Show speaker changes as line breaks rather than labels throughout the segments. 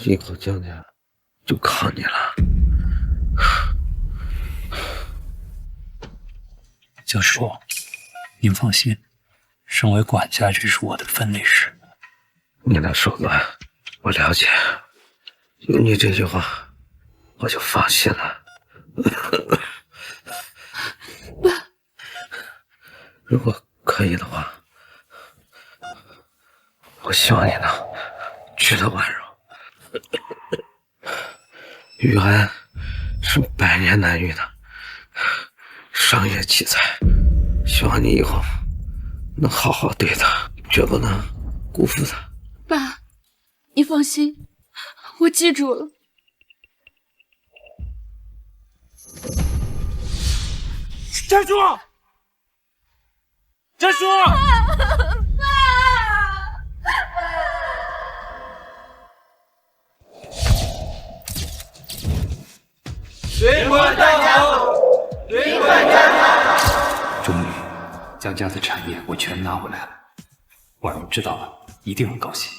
以后江家就靠你了。
江叔，您放心，身为管家，这是我的分内事。
你那手段我了解，有你这句话，我就放心了。
爸，
如果可以的话，我希望你能娶她婉柔。玉安是百年难遇的商业奇才，希望你以后能好好对她，绝不能辜负她。
爸，你放心，我记住了。
站住！站住！
灵魂大家好，灵魂大家好。
终于，江家的产业我全拿回来了。婉柔知道了，一定很高兴。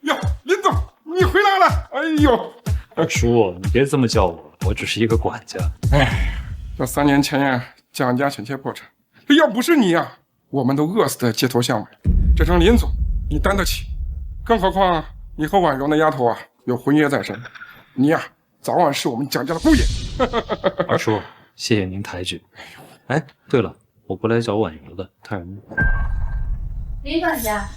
呀，林总，你回来了！哎呦，
叔，你别这么叫我，我只是一个管家。
哎，这3年前呀，江家险些破产，要不是你呀，我们都饿死在街头巷尾。这张林总，你担得起？更何况你和婉柔那丫头啊，有婚约在身，你呀，早晚是我们江家的姑爷。
二叔，谢谢您抬举。哎，对了，我不来找婉柔了，他人呢？
林管家，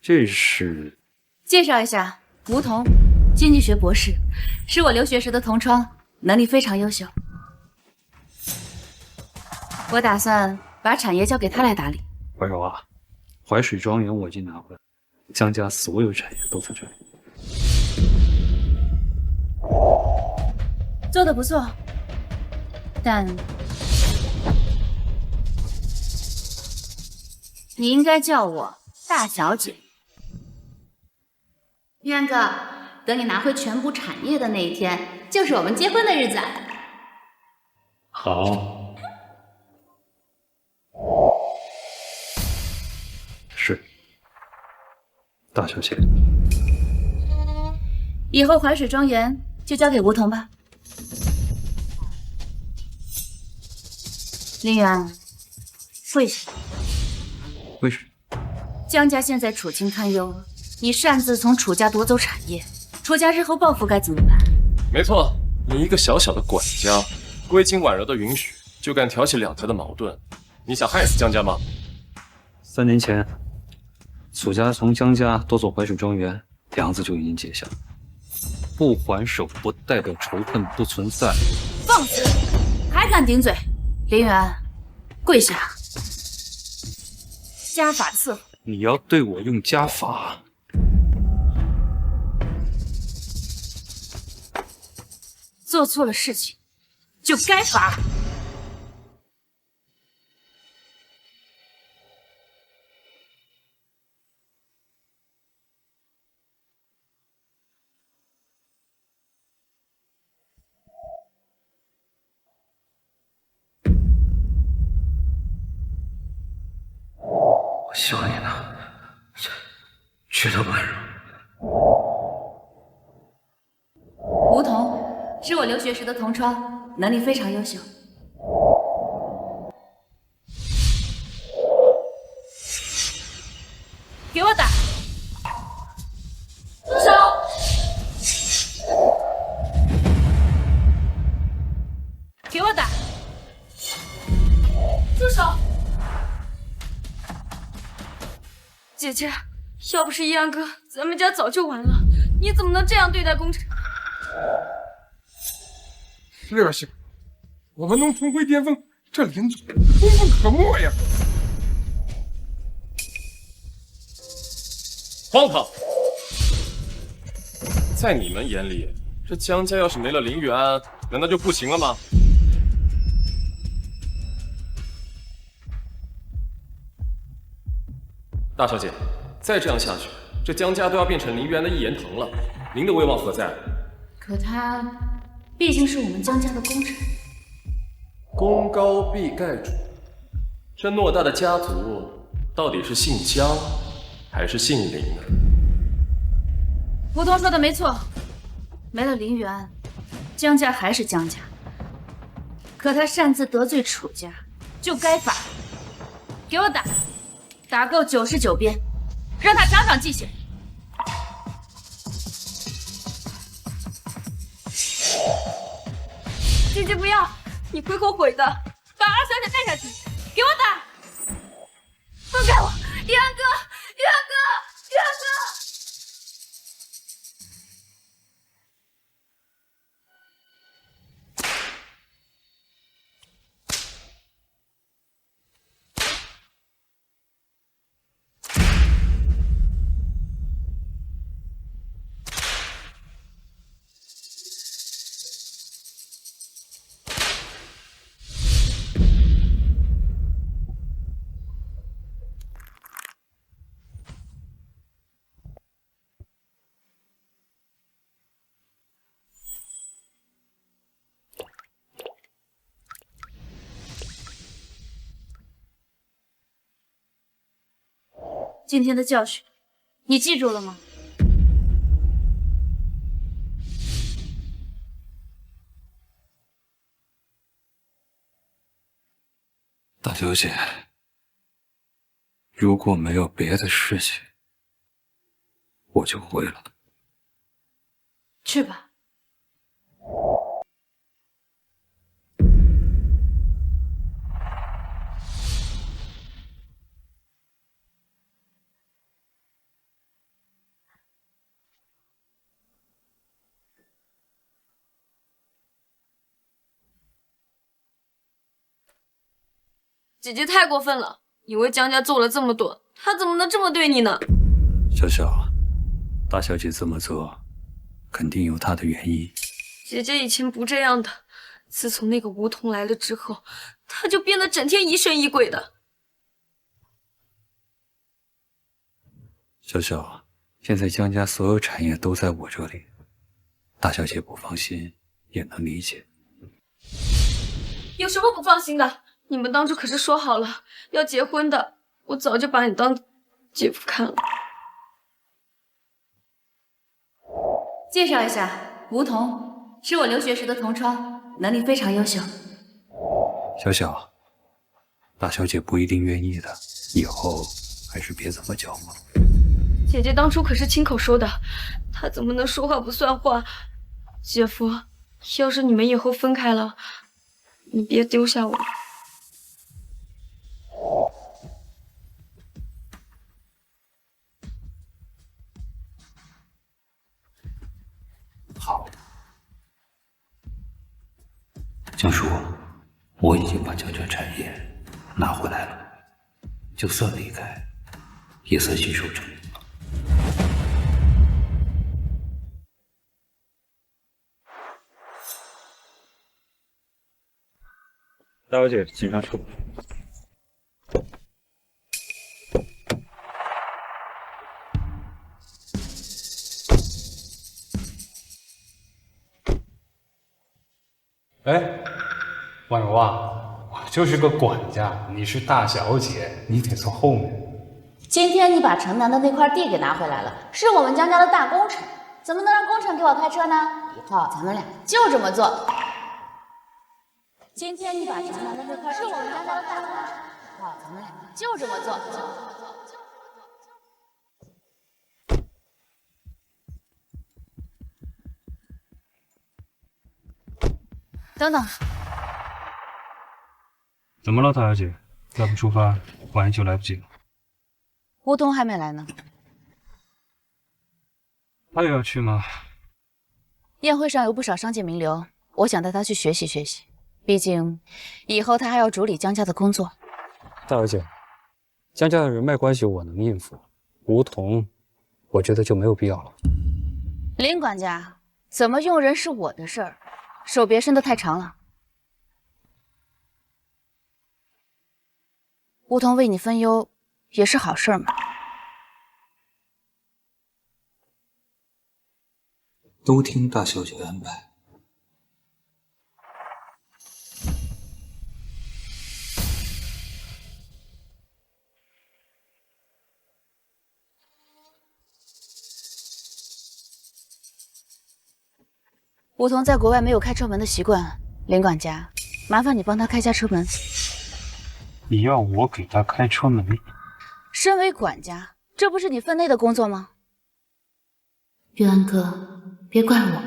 这是
介绍一下，吴桐，经济学博士，是我留学时的同窗，能力非常优秀。我打算把产业交给他来打理。
婉柔啊，淮水庄园我已经拿回来，江家所有产业都在这里。
做得不错，但你应该叫我大小姐。渊哥，等你拿回全部产业的那一天，就是我们结婚的日子。
好，是大小姐。
以后淮水庄园就交给吴桐吧。林远，跪下。
为什么？
江家现在处境堪忧，你擅自从楚家夺走产业，楚家日后报复该怎么办？
没错，你一个小小的管家，未经婉柔的允许就敢挑起2家的矛盾，你想害死江家吗
？3年前，楚家从江家夺走淮水庄园，梁子就已经结下。不还手不代表仇恨不存在。
放肆！还敢顶嘴！林远，跪下！家法伺候。
你要对我用家法？
做错了事情，就该罚。
我希望你能娶她婉柔。
吴桐是我留学时的同窗，能力非常优秀。给我打！住手！给我打！住手！姐姐，要不是一安哥，咱们家早就完了。你怎么能这样对待工程？
热性，我们能重回巅峰，这林总功不可没呀！
荒唐！在你们眼里，这江家要是没了林玉安，难道就不行了吗？大小姐，再这样下去，这江家都要变成林园的一言堂了，您的威望何在？
可他毕竟是我们江家的功臣。
功高必盖主，这偌大的家族到底是姓江还是姓林呢？
吴桐说的没错，没了林园，江家还是江家。可他擅自得罪楚家，就该罚。给我打，打够99鞭，让他长长记性。
姐姐不要，你会后悔的。把二小姐带下去，给我打！放开我，元哥，元哥，元哥！
今天的教训，你记住了吗？
大小姐，如果没有别的事情，我就回了。
去吧。
姐姐太过分了，你为江家做了这么多，她怎么能这么对你呢？
小小，大小姐这么做，肯定有她的原因。
姐姐以前不这样的，自从那个吴桐来了之后，她就变得整天疑神疑鬼的。
小小，现在江家所有产业都在我这里，大小姐不放心也能理解。
有什么不放心的？你们当初可是说好了要结婚的，我早就把你当姐夫看了。
介绍一下，吴桐是我留学时的同窗，能力非常优秀。
小小，大小姐不一定愿意的，以后还是别这么搅和。
姐姐当初可是亲口说的，她怎么能说话不算话？姐夫，要是你们以后分开了，你别丢下我。
好，江叔，我已经把江家产业拿回来了，就算离开，也算心受成。大小姐，请上车。
哎，婉柔啊，我就是个管家，你是大小姐，你得坐后面。
今天你把城南的那块地给拿回来了，是我们江家的大功臣，怎么能让功臣给我开车呢？以后咱们俩就这么做。今天你把城南的那块地是我们江家的大功臣，以后咱们俩就这么做。等等，
怎么了，大小姐？再不出发，晚一就来不及了。
吴桐还没来呢。
他也要去吗？
宴会上有不少商界名流，我想带他去学习学习。毕竟，以后他还要主理江家的工作。
大小姐，江家的人脉关系我能应付，吴桐，我觉得就没有必要了。
林管家，怎么用人是我的事儿，手别伸得太长了。吴桐为你分忧，也是好事嘛。
都听大小姐安排。
梧桐在国外没有开车门的习惯，林管家，麻烦你帮他开下车门。
你要我给他开车门？
身为管家，这不是你分内的工作吗？
玉安哥，别怪我，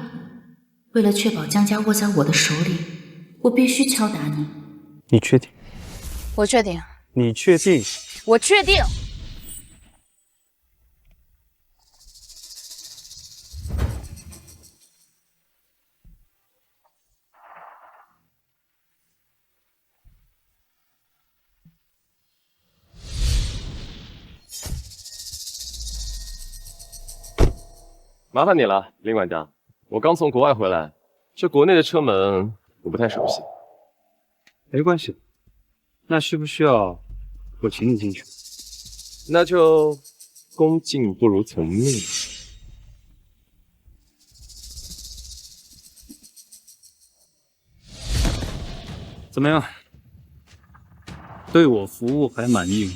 为了确保江家握在我的手里，我必须敲打你。
你确定？
我确定。
你确定？
我确定。
麻烦你了，林管家。我刚从国外回来，这国内的车门我不太熟悉。
没关系，那需不需要我请你进去？
那就恭敬不如从命。
怎么样？对我服务还满意吗？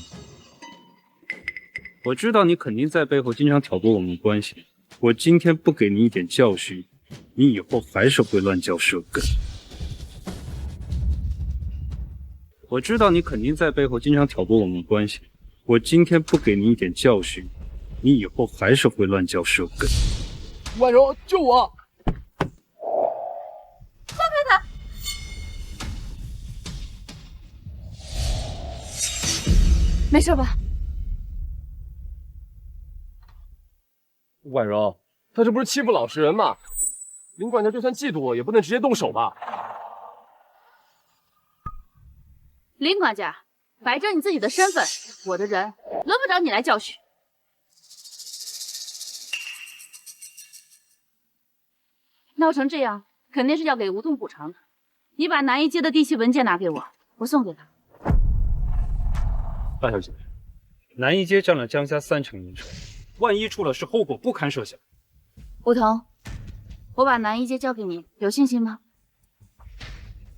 我知道你肯定在背后经常挑拨我们关系。我今天不给你一点教训，你以后还是会乱嚼舌根。我知道你肯定在背后经常挑拨我们关系。我今天不给你一点教训，你以后还是会乱嚼舌根。
婉柔，救我！
放开他！没事吧？
婉柔，他这不是欺负老实人吗？林管家就算嫉妒我，也不能直接动手吧？
林管家，摆正你自己的身份，我的人轮不着你来教训。闹成这样，肯定是要给吴桐补偿的。你把南一街的地契文件拿给我，我送给他。
大小姐，南一街占了江家30%营收，万一出了事，后果不堪设想。
吴桐，我把南一街交给你，有信心吗？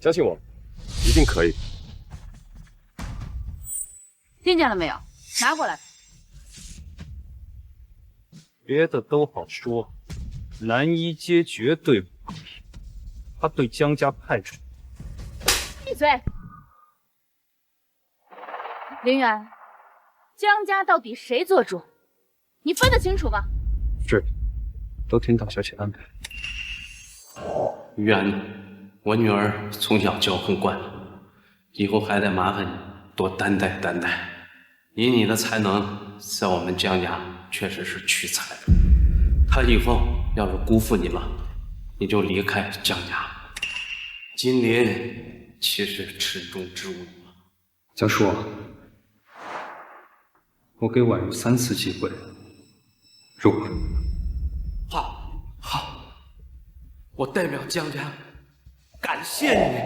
相信我，一定可以。
听见了没有？拿过来。
别的都好说，南一街绝对不可以，他对江家派出。
闭嘴！林远，江家到底谁做主？你分得清楚吗？
是，都听大小姐安排。
远，我女儿从小娇横惯了，以后还得麻烦你多担待担待。以你的才能，在我们江家确实是屈才的。她以后要是辜负你了，你就离开江家。金莲岂是池中之物啊！
江叔，我给婉如3次机会，如何？
好，我代表江家感谢你。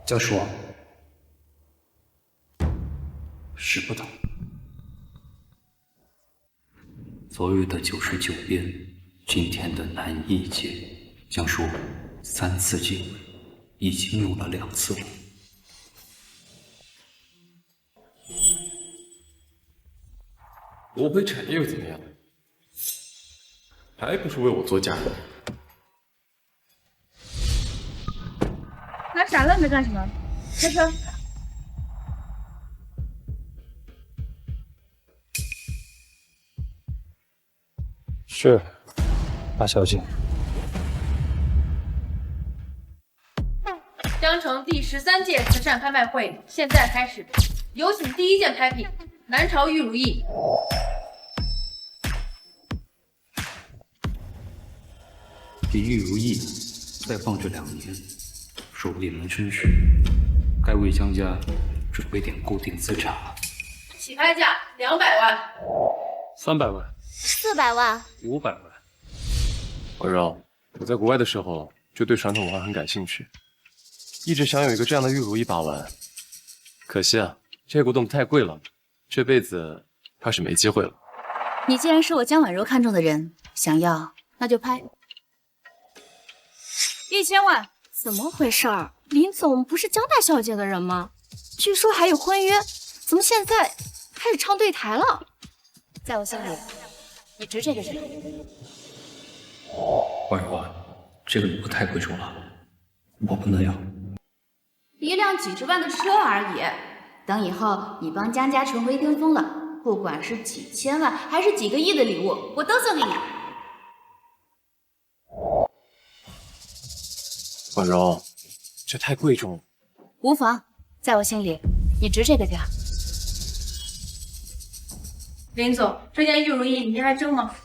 江叔，
使不得。昨日的99变，今天的南一界，江叔3次机会，已经用了2次了。
夺回产业又怎么样？还不是为我做嫁妆。
还傻愣着干什么？开车！
是，大小姐。
江城第13届慈善拍卖会现在开始，有请第1件拍品：南朝玉如意。
比玉如意再放置2年，手里门生时，该为江家准备点固定资产了。
起拍价200万
，300万
，400万
，500万。
婉柔，我在国外的时候就对传统文化很感兴趣，一直想有一个这样的玉如意把玩。可惜啊，这个古董太贵了，这辈子怕是没机会了。
你既然是我江婉柔看中的人，想要那就拍。1000万。
怎么回事儿？林总不是江大小姐的人吗？据说还有婚约，怎么现在开始唱对台了？
在我心里，你值这个价。
婉柔啊，这个礼物太贵重了，我不能要。
一辆几十万的车而已，等以后你帮江家重回巅峰了，不管是几千万还是几个亿的礼物，我都送给你。
婉柔，这太贵重了。
无妨，在我心里，你值这个价。
林总，这件玉如意你还争吗？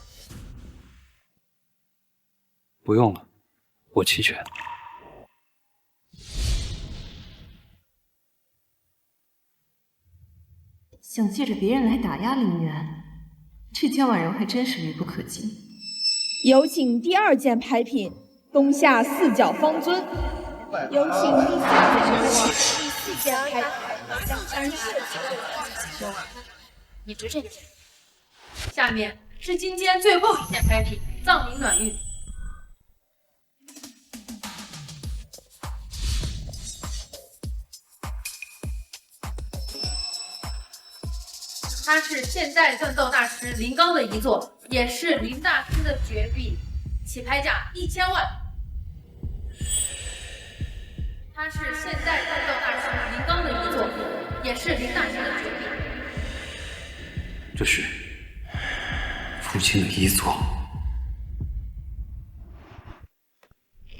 不用了，我齐全。
想借着别人来打压林渊，这江婉柔还真是愚不可及。
有请第2件拍品，冬夏四角方尊。有请第3件拍品，
你值这个价。
下面是今天最后一件拍品，藏灵暖玉。它是现代锻造大师林刚的遗作，也是林大师的绝壁，起拍价1000万。它是现代锻造大师林刚的遗作，也是林大师的绝壁。
这是父亲的遗作，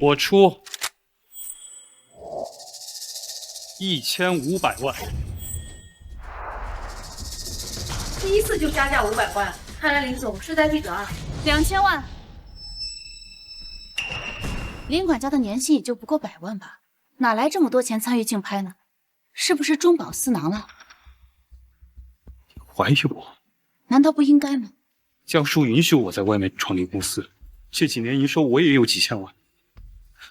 我出1500万。
第一次就加价500万，看来林总势在必得啊。
2000万。林管家的年薪也就不过100万吧，哪来这么多钱参与竞拍呢？是不是中饱私囊了？
怀疑我？
难道不应该吗？
江叔允许我在外面创立公司，这几年营收我也有几千万。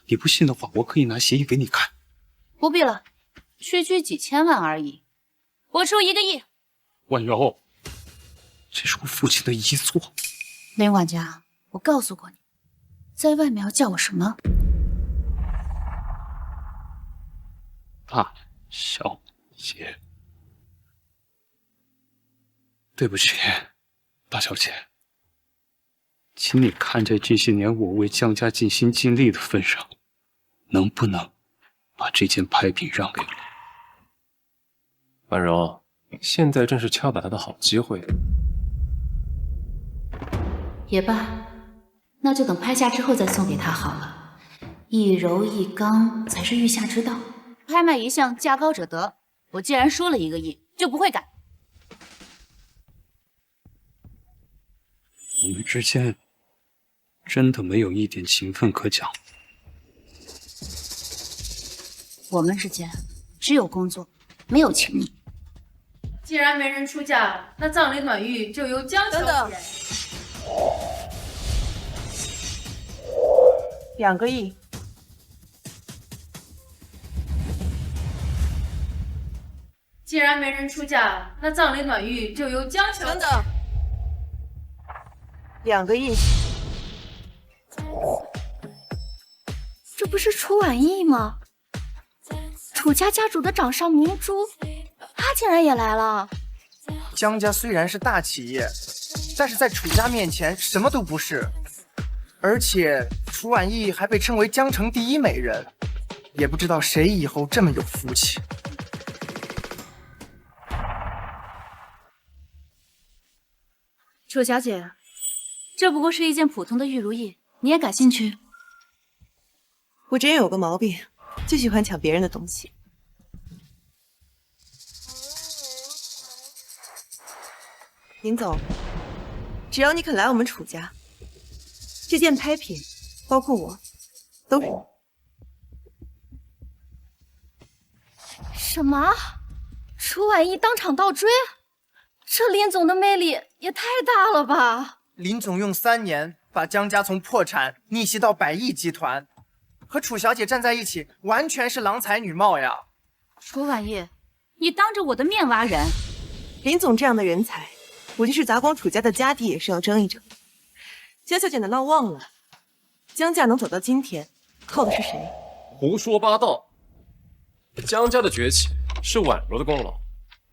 你不信的话，我可以拿协议给你看。
不必了，区区几千万而已，我出1个亿。
婉柔，这是我父亲的遗作。
林管家，我告诉过你，在外面要叫我什么？
大小姐。对不起，大小姐，请你看在这些年我为江家尽心尽力的份上，能不能把这件拍品让给我？
婉柔，现在正是敲打他的好机会。
也罢，那就等拍下之后再送给他好了。一柔一刚才是御下之道。
拍卖一项，价高者得。我既然说了1个亿，就不会改。
我们之间真的没有一点情分可讲。
我们之间只有工作，没有情谊。
既然没人出价，那藏灵暖玉就由江小姐。
等等，2个亿。
既然没人出价，那藏灵暖玉就由江小姐。
等等，2个亿。
这不是楚婉意吗？楚家家主的掌上明珠，她竟然也来了。
江家虽然是大企业，但是在楚家面前什么都不是。而且楚婉意还被称为江城第1美人，也不知道谁以后这么有福气。
楚小姐，这不过是一件普通的玉如意，你也感兴趣？
我这人有个毛病，就喜欢抢别人的东西。林总，只要你肯来我们楚家，这件拍品，包括我，都是。
什么？楚婉意当场倒追？这林总的魅力也太大了吧！
林总用3年把江家从破产逆袭到100亿集团，和楚小姐站在一起，完全是郎才女貌呀！
楚婉意，你当着我的面挖人！
林总这样的人才，我就是砸光楚家的家底也是要争一争。江小姐难道忘了，江家能走到今天，靠的是谁？
胡说八道！江家的崛起是婉柔的功劳，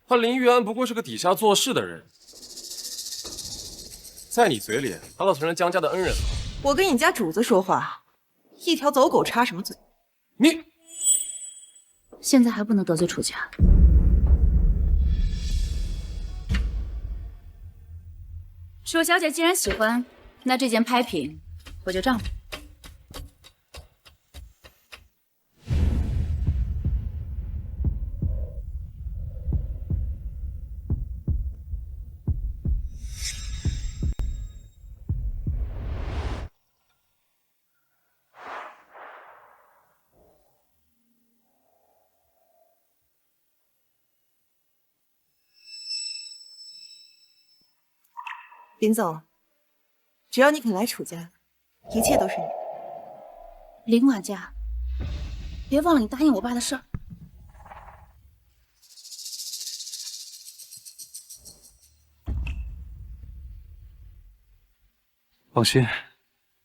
他林玉安不过是个底下做事的人。在你嘴里，他倒成了江家的恩人了。
我跟你家主子说话，一条走狗插什么嘴？
你
现在还不能得罪楚家。楚小姐既然喜欢，那这件拍品我就让了。
林总，只要你肯来楚家，一切都是你。
林管家，别忘了你答应我爸的事儿。
放心，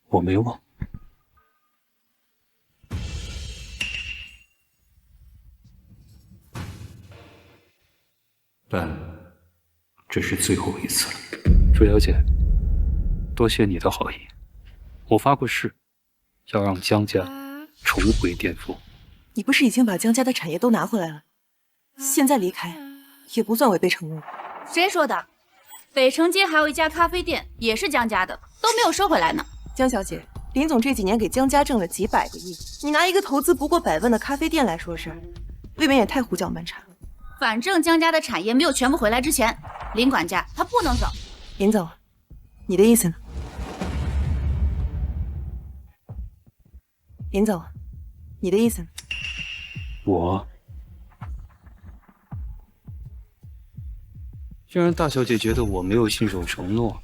我没忘。但这是最后一次了。楚小姐，多谢你的好意。我发过誓，要让江家重回巅峰。
你不是已经把江家的产业都拿回来了？现在离开也不算违背承诺。
谁说的？北城街还有一家咖啡店，也是江家的，都没有收回来呢。
江小姐，林总这几年给江家挣了几百个亿，你拿一个投资不过100万的咖啡店来说事儿，未免也太胡搅蛮缠了。
反正江家的产业没有全部回来之前，林管家他不能走。
林总，你的意思呢？林总，你的意思呢？
既然大小姐觉得我没有信守承诺，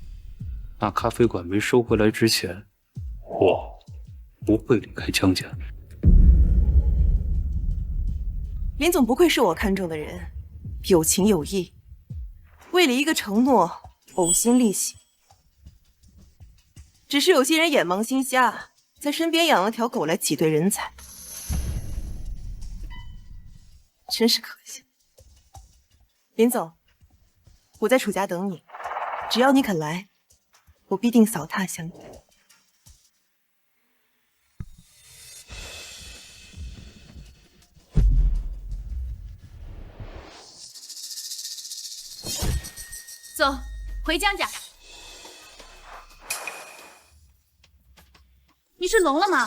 那咖啡馆没收回来之前，我不会离开江家。
林总不愧是我看中的人，有情有义，为了一个承诺呕心沥血。只是有些人眼盲心瞎，在身边养了条狗来挤兑人才，真是可惜。林总，我在楚家等你，只要你肯来，我必定扫榻相迎。
走，回江家。你是聋了吗？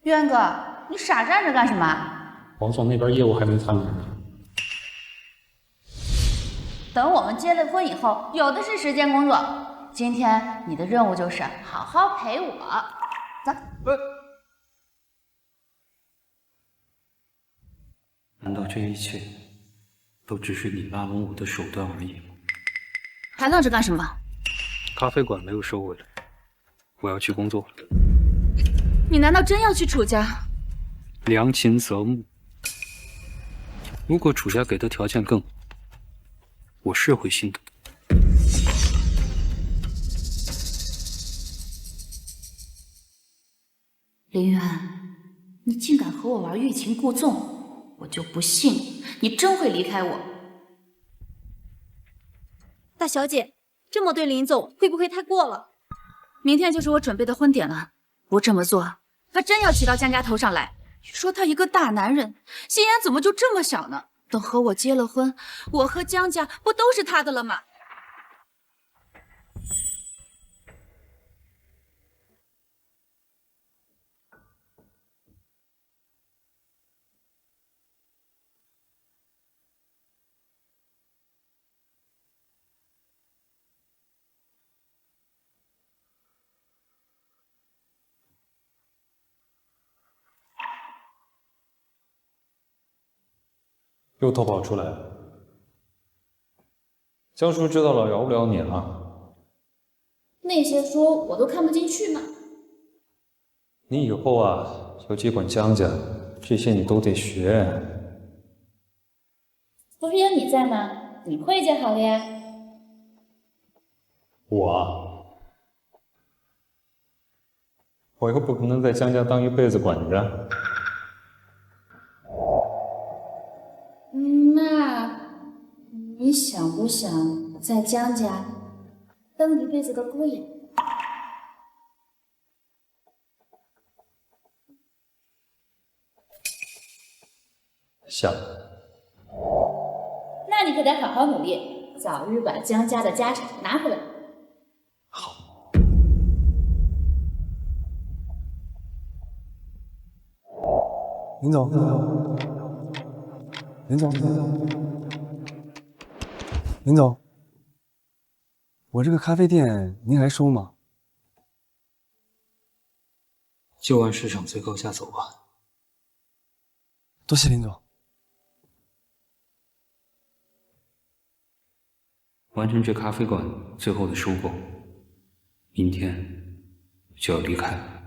渊哥，你傻站着干什么？
王总那边业务还没谈完。
等我们结了婚以后，有的是时间工作。今天你的任务就是好好陪我。走。
难道这一切都只是你拉拢我的手段而已吗？
还愣着干什么？
咖啡馆没有收回来，我要去工作了。
你难道真要去楚家？
良禽择木。如果楚家给的条件更好，我是会心动。
林渊，你竟敢和我玩欲擒故纵，我就不信你真会离开我。
大小姐，这么对林总会不会太过了？明天就是我准备的婚典了，不这么做，他真要骑到江家头上来。说他一个大男人，心眼怎么就这么小呢？等和我结了婚，我和江家不都是他的了吗？
又偷跑出来了，江叔知道了饶不了你了。
那些说我都看不进去嘛。
你以后啊要接管江家，这些你都得学。
不是有你在吗？
你会就好了呀。
我以后不可能在江家当一辈子管家。
那你想不想在江家当一辈子的姑爷？
想。
那你可得好好努力，早日把江家的家产拿回来。
林总，林总，林总，我这个咖啡店您还收吗？
就按市场最高价走吧。
多谢林总。
完成这咖啡馆最后的收购，明天就要离开了。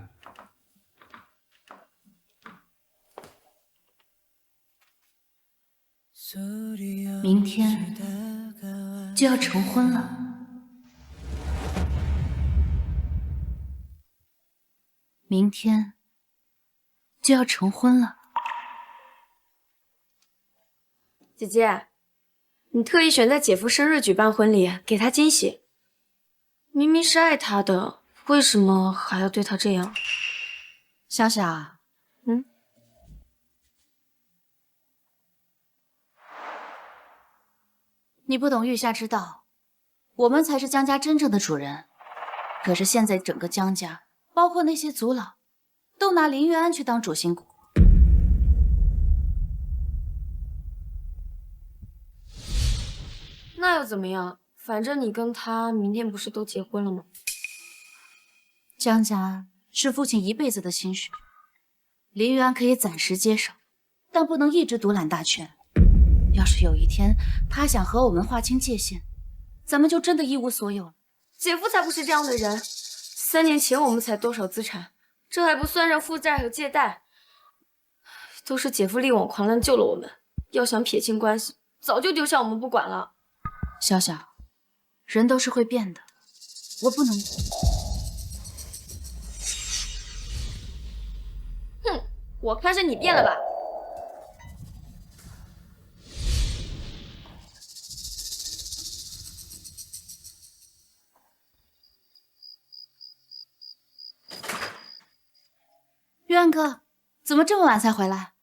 明天就要成婚了。明天就要成婚了。
姐姐，你特意选在姐夫生日举办婚礼，给他惊喜。明明是爱他的，为什么还要对他这样？
小小，你不懂玉夏之道，我们才是江家真正的主人。可是现在整个江家，包括那些族老，都拿林玉安去当主心骨。
那又怎么样？反正你跟他明天不是都结婚了吗？
江家是父亲一辈子的心血，林玉安可以暂时接手，但不能一直独揽大权。要是有一天他想和我们划清界限，咱们就真的一无所有了。
姐夫才不是这样的人。3年前我们才多少资产，这还不算上负债和借贷，都是姐夫力挽狂澜救了我们。要想撇清关系，早就丢下我们不管了。
小小，人都是会变的，我不能。
哼，我看是你变了吧。
玉安哥，怎么这么晚才回来？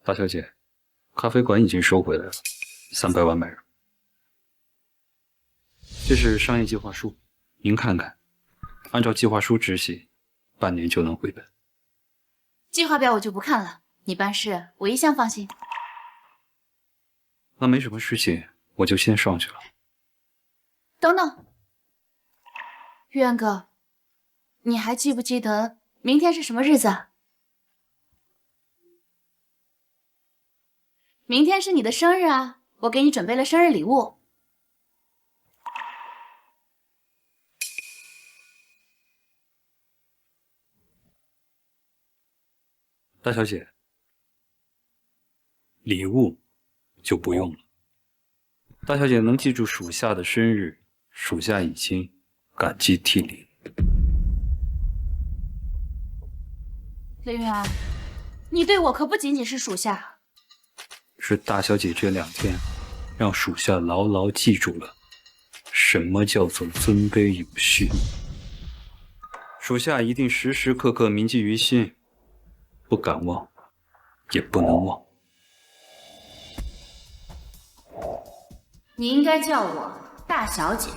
大小姐，咖啡馆已经收回来了，300万买入。这是商业计划书，您看看，按照计划书执行，半年就能回本。
计划表我就不看了，你办事我一向放心。
那没什么事情，我就先上去了。
等等，玉安哥，你还记不记得明天是什么日子？明天是你的生日啊，我给你准备了生日礼物。
大小姐，礼物就不用了。大小姐能记住属下的生日，属下已经感激涕零。
林远，你对我可不仅仅是属下。
是大小姐这2天让属下牢牢记住了什么叫做尊卑有序，属下一定时时刻刻铭记于心，不敢忘，也不能忘。
你应该叫我大小姐。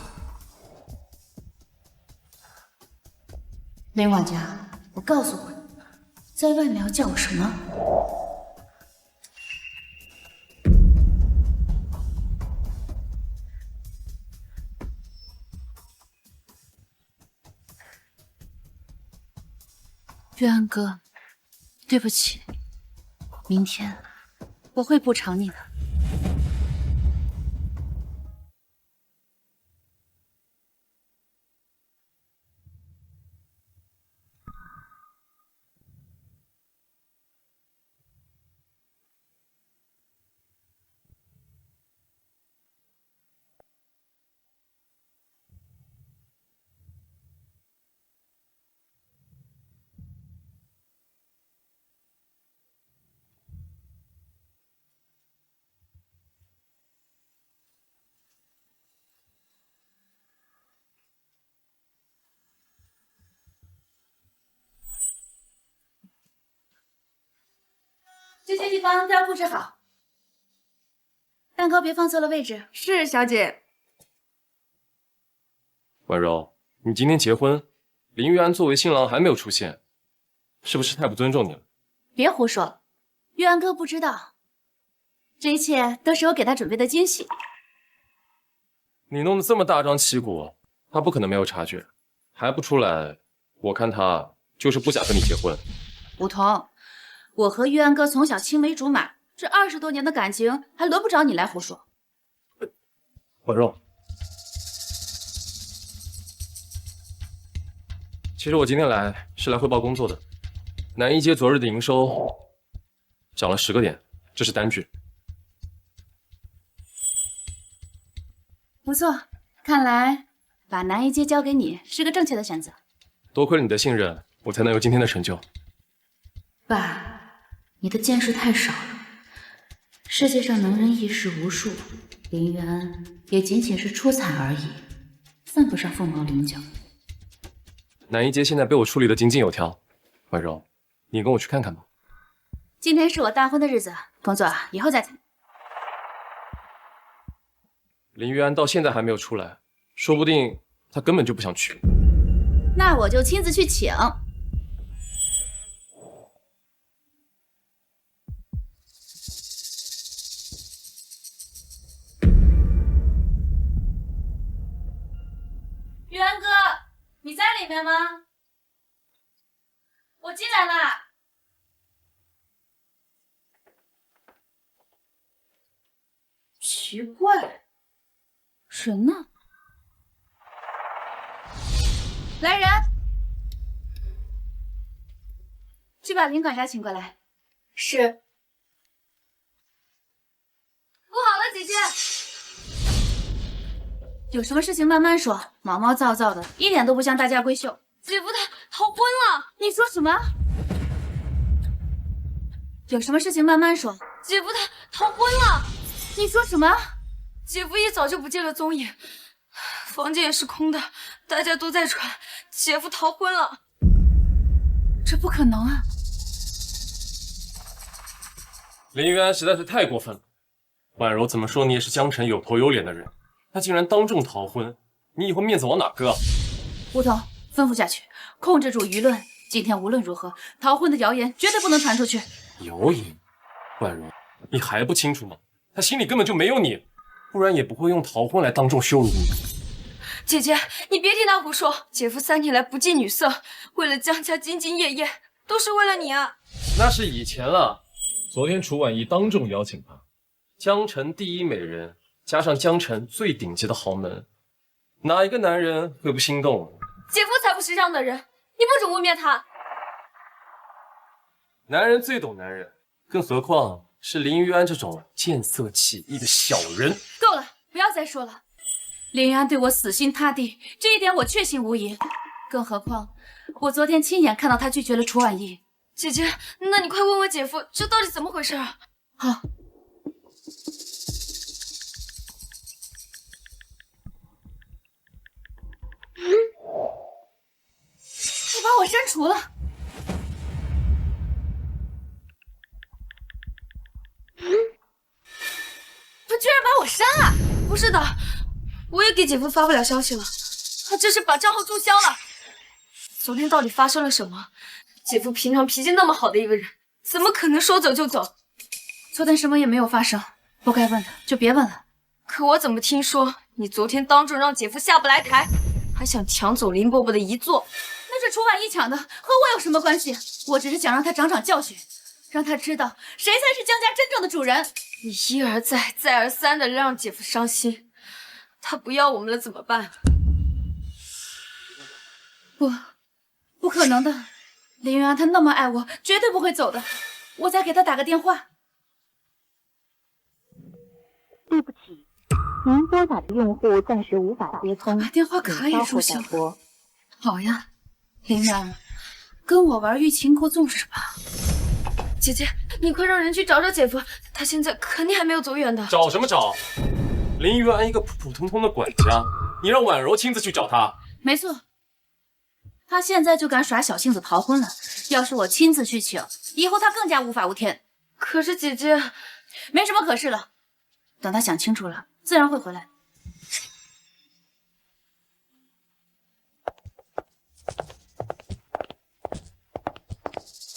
林管家，我告诉过你，在外面要叫我什么？玉安哥，对不起，明天我会补偿你的。这些地方都要布置好，蛋糕别放错了位置。
是，小姐。
婉柔，你今天结婚，林玉安作为新郎还没有出现，是不是太不尊重你了？
别胡说，玉安哥不知道，这一切都是我给他准备的惊喜。
你弄得这么大张旗鼓，他不可能没有察觉，还不出来，我看他就是不想跟你结婚。
梧桐，我和玉安哥从小青梅竹马，这20多年的感情还轮不着你来胡说。
婉柔，其实我今天来是来汇报工作的。南一街昨日的营收涨了10个点，这是单据。
不错，看来把南一街交给你是个正确的选择。
多亏了你的信任，我才能有今天的成就。
爸，你的见识太少了。世界上能人异士无数，林玉安也仅仅是出彩而已，算不上凤毛麟角。
南一街现在被我处理的井井有条，婉柔，你跟我去看看吧。
今天是我大婚的日子，工作以后再谈。
林玉安到现在还没有出来，说不定他根本就不想去。
那我就亲自去请。玉安哥，你在里面吗？我进来啦。奇怪，人呢？来人，去把林管家请过来。
是。
不好了，姐姐，有什么事情慢慢说，毛毛躁躁的，一点都不像大家闺秀。
姐夫他逃婚了！
你说什么？有什么事情慢慢说。
姐夫他逃婚了！
你说什么？
姐夫也早就不见了踪影，房间也是空的，大家都在传姐夫逃婚了。
这不可能啊！
林玉安实在是太过分了。婉柔怎么说你也是江城有头有脸的人，他竟然当众逃婚，你以后面子往哪搁？
梧桐，吩咐下去，控制住舆论。今天无论如何，逃婚的谣言绝对不能传出去。
谣言？婉柔，你还不清楚吗？他心里根本就没有你，不然也不会用逃婚来当众羞辱你。
姐姐，你别听他胡说，姐夫3年来不近女色，为了江家兢兢业业，都是为了你啊。
那是以前了。昨天楚婉仪当众邀请他，江城第一美人，加上江城最顶级的豪门，哪一个男人会不心动？
姐夫才不是这样的人，你不准污蔑他。
男人最懂男人，更何况是林玉安这种见色起意的小人。
够了，不要再说了。林玉安对我死心塌地，这一点我确信无疑。更何况，我昨天亲眼看到他拒绝了楚婉仪。
姐姐，那你快问问姐夫，这到底怎么回事啊？
好。你把我删除了。他居然把我删了！
不是的，我也给姐夫发不了消息了，他这是把账号注销了。昨天到底发生了什么？姐夫平常脾气那么好的一个人，怎么可能说走就走？
昨天什么也没有发生，不该问的就别问了。
可我怎么听说你昨天当众让姐夫下不来台，还想抢走林伯伯的遗作？
那是楚婉仪抢的，和我有什么关系？我只是想让他长长教训，让他知道谁才是江家真正的主人。
你一而再再而三的让姐夫伤心，他不要我们了怎么办？
不可能的，林云安他那么爱我，绝对不会走的。我再给他打个电话。
对不起，您拨打的用户暂时无法接通，
把电话卡也注销了。好呀，林云安，跟我玩欲擒故纵是吧？
姐姐，你快让人去找找姐夫，他现在肯定还没有走远的。
找什么找？林玉安一个普普通通的管家，你让婉柔亲自去找他？
没错，他现在就敢耍小性子逃婚了。要是我亲自去请，以后他更加无法无天。
可是姐姐，
没什么可是了，等他想清楚了，自然会回来。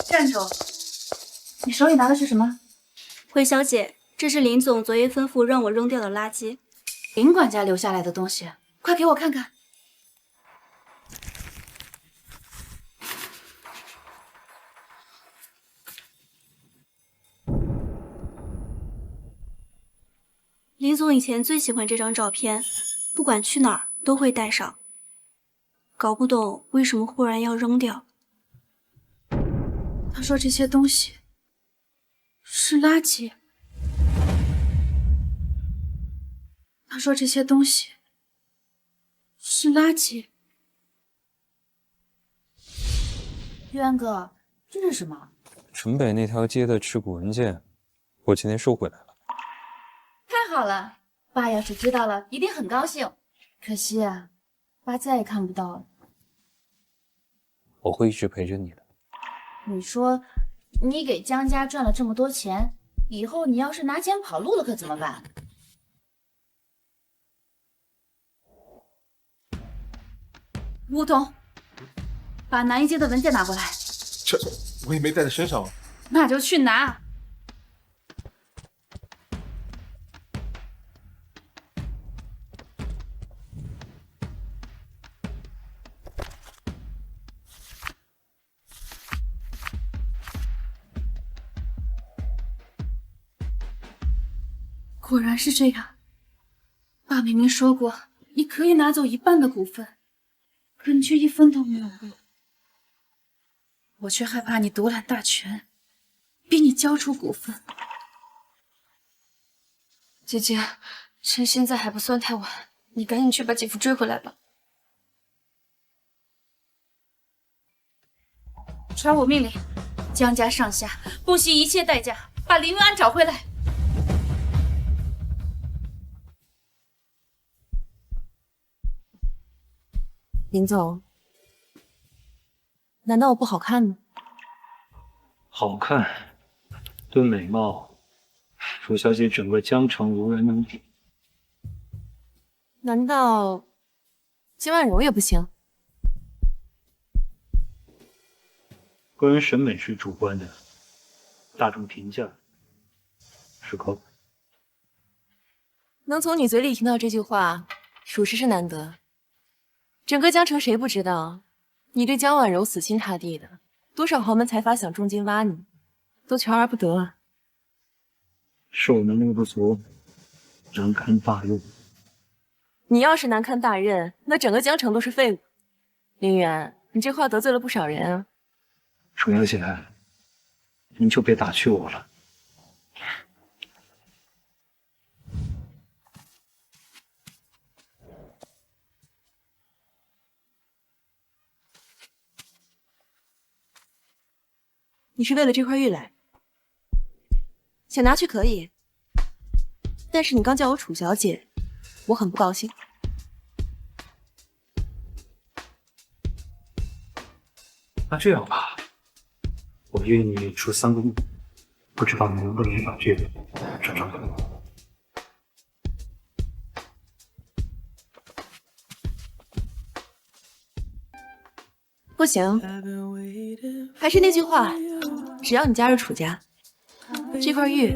站住！你手里拿的是什么？
回小姐，这是林总昨夜吩咐让我扔掉的垃圾。
林管家留下来的东西，快给我看看。
林总以前最喜欢这张照片，不管去哪儿都会带上。搞不懂为什么忽然要扔掉。
他说这些东西是垃圾。他说这些东西是垃圾。玉安哥，这是什么？
城北那条街的持股文件，我今天收回来了。
太好了，爸要是知道了，一定很高兴。可惜啊，爸再也看不到了。
我会一直陪着你的。
你说，你给江家赚了这么多钱，以后你要是拿钱跑路了，可怎么办？吴桐，把南一街的文件拿过来。
这我也没带在身上。
那就去拿。果然是这样，爸明明说过你可以拿走1半的股份，可你却1分都没有给。我却害怕你独揽大权，逼你交出股份。
姐姐，趁现在还不算太晚，你赶紧去把姐夫追回来吧。
传我命令，江家上下不惜一切代价把林云安找回来。
林总，难道我不好看吗？
好看，论美貌，楚小姐整个江城无人能比。
难道金万柔也不行？
个人审美是主观的，大众评价是客观。
能从你嘴里听到这句话，属实是难得。整个江城谁不知道，你对江婉柔死心塌地的，多少豪门财阀想重金挖你，都求而不得啊。
是我能力不足，难堪大任。
你要是难堪大任，那整个江城都是废物。林远，你这话得罪了不少人啊。
楚小姐，您就别打趣我了。
你是为了这块玉来，想拿去可以，但是你刚叫我楚小姐，我很不高兴。
那这样吧，我约你出3个亿，不知道你能不能把这个转账给我？
不行，还是那句话，只要你加入楚家，这块玉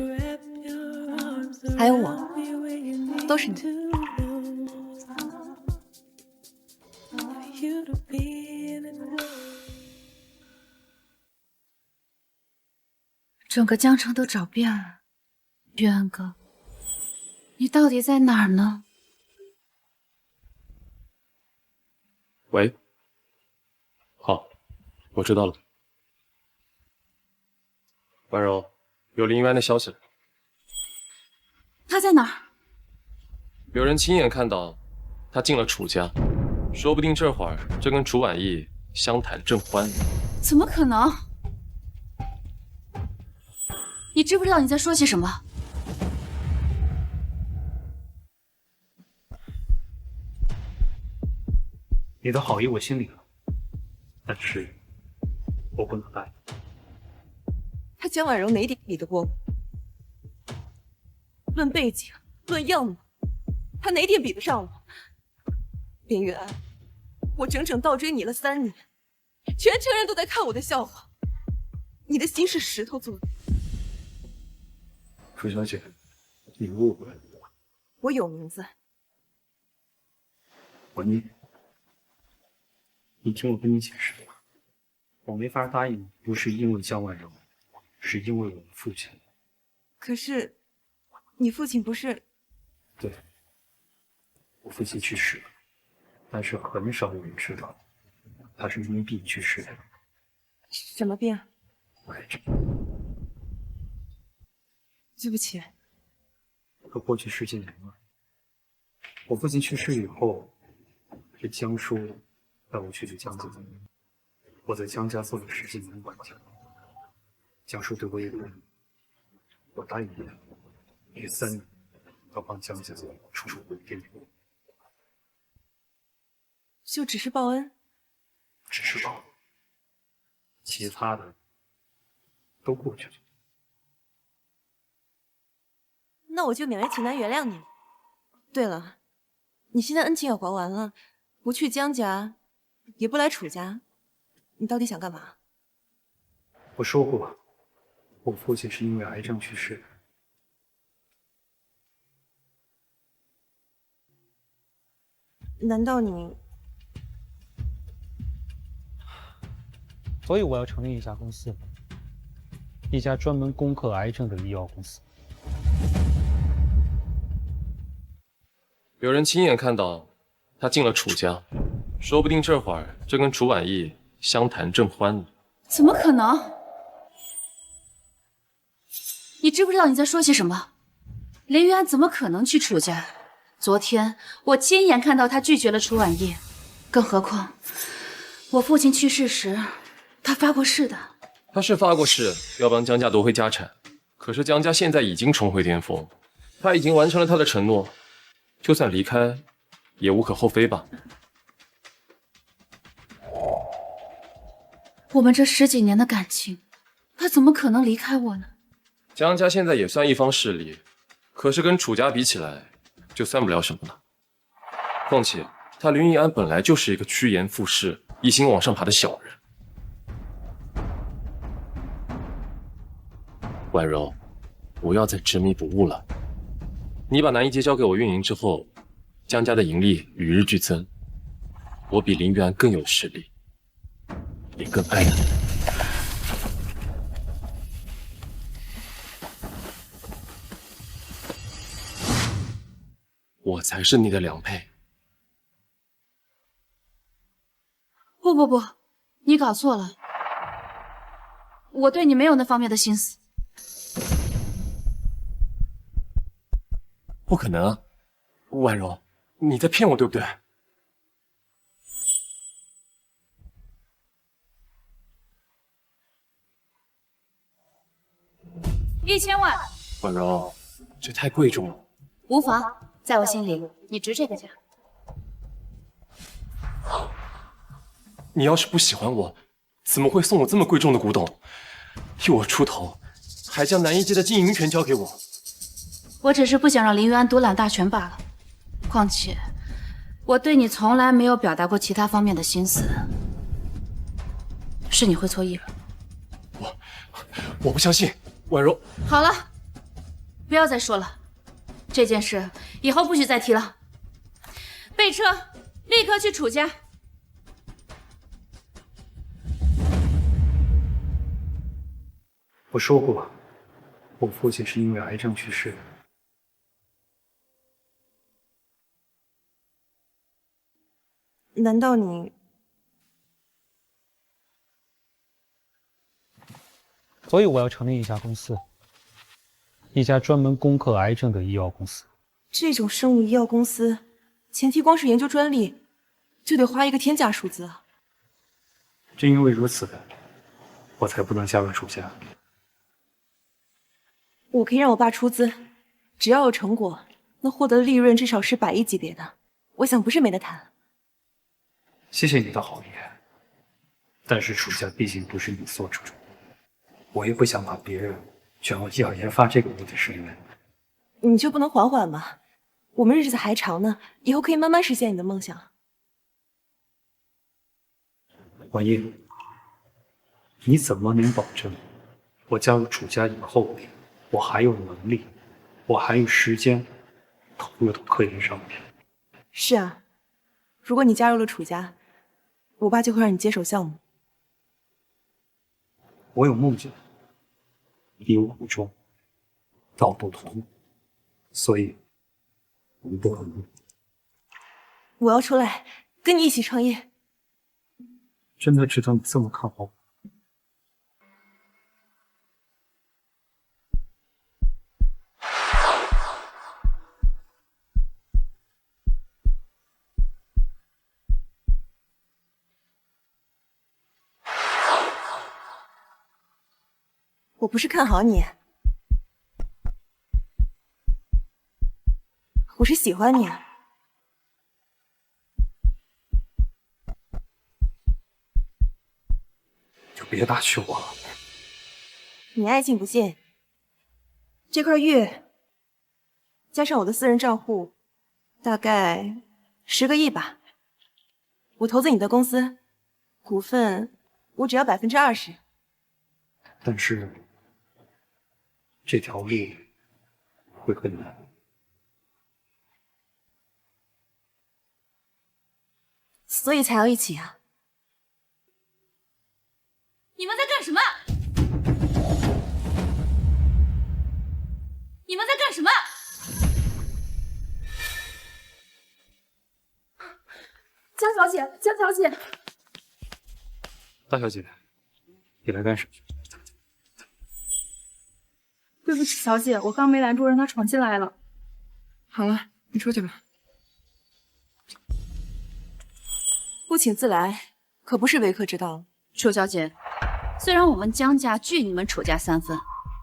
还有我都是你的。
整个江城都找遍了，玉安哥，你到底在哪儿呢？
喂，好，我知道了。婉柔，有林渊的消息了。
他在哪儿？
有人亲眼看到他进了楚家，说不定这会儿正跟楚婉意相谈甚欢。
怎么可能？你知不知道你在说些什么？
你的好意我心里了，但是我不能答应。
他
江婉柔哪点比得过我？论背景，论样貌，她哪点比得上我？林远，我整整倒追你了3年，全城人都在看我的笑话。你的心是石头做的。
楚小姐，你误会了，
我有名字。
文妮，你听我跟你解释，我没法答应你，不是因为江婉柔，是因为我的父亲。
可是，你父亲不是？
对，我父亲去世了，但是很少有人知道，他是因病去世的。
什么病？
癌症。
对不起。
可过去10几年了，我父亲去世以后，是江叔带我去江家。我在江家做了10几年的管家。江叔对我也不利，我答应他，每3年要帮江家出出点力。
就只是报恩？
只是报恩，其他的都过去了。
那我就勉为其难原谅你。对了，你现在恩情也还完了，不去江家，也不来楚家，你到底想干嘛？
我说过，我父亲是因为癌症去世的。
难道你……
所以我要成立一家公司，一家专门攻克癌症的医药公司。
有人亲眼看到他进了楚家，说不定这会儿正跟楚婉意相谈甚欢呢。
怎么可能？你知不知道你在说些什么？林玉安怎么可能去楚家？昨天我亲眼看到他拒绝了楚婉意，更何况我父亲去世时，他发过誓的。
他是发过誓要帮江家夺回家产，可是江家现在已经重回巅峰，他已经完成了他的承诺，就算离开，也无可厚非吧。
我们这10几年的感情，他怎么可能离开我呢？
江家现在也算一方势力，可是跟楚家比起来，就算不了什么了。况且他林玉安本来就是一个趋炎附势、一心往上爬的小人。婉柔，不要再执迷不悟了。你把南一街交给我运营之后，江家的盈利与日俱增，我比林玉安更有实力，也更爱你。我才是你的良配。
不，你搞错了，我对你没有那方面的心思。
不可能啊，婉柔，你在骗我对不对
？1000万。
婉柔，这太贵重了。
无妨，在我心里，你值这个价。
你要是不喜欢我，怎么会送我这么贵重的古董？替我出头，还将南一街的经营权交给我。
我只是不想让林玉安独揽大权罢了。况且，我对你从来没有表达过其他方面的心思，是你会错意了。
我不相信，婉柔。
好了，不要再说了，这件事以后不许再提了。备车，立刻去楚家。
我说过，我父亲是因为癌症去世的。
难道你……
所以我要成立一家公司，一家专门攻克癌症的医药公司。
这种生物医药公司，前提光是研究专利，就得花一个天价数字啊！
正因为如此，我才不能加入楚家。
我可以让我爸出资，只要有成果，那获得的利润至少是100亿级别的，我想不是没得谈。
谢谢你的好意，但是楚家毕竟不是你所处。我也不想把别人卷入要研发这个物的深渊。
你就不能缓缓吗？我们日子还长呢，以后可以慢慢实现你的梦想。
王烨，你怎么能保证我加入楚家以后，我还有能力，我还有时间投入到科研上面？
是啊，如果你加入了楚家，我爸就会让你接手项目。
我有梦想，一无苦衷，道不同，所以我们不可能。
我要出来跟你一起创业。
真的知道你这么看好我？
我不是看好你，我是喜欢你啊。
就别打趣我了。
你爱信不信？这块玉加上我的私人账户，大概10个亿吧。我投资你的公司，股份我只要20%。
但是这条路会很难。
所以才要一起啊。
你们在干什么？你们在干什么？
江小姐，江小姐，
大小姐，你来干什么？
对不起，小姐，我刚没拦住，让他闯进来了。
好了，你出去吧。不请自来，可不是为客之道。
楚小姐，虽然我们江家拒你们楚家3分，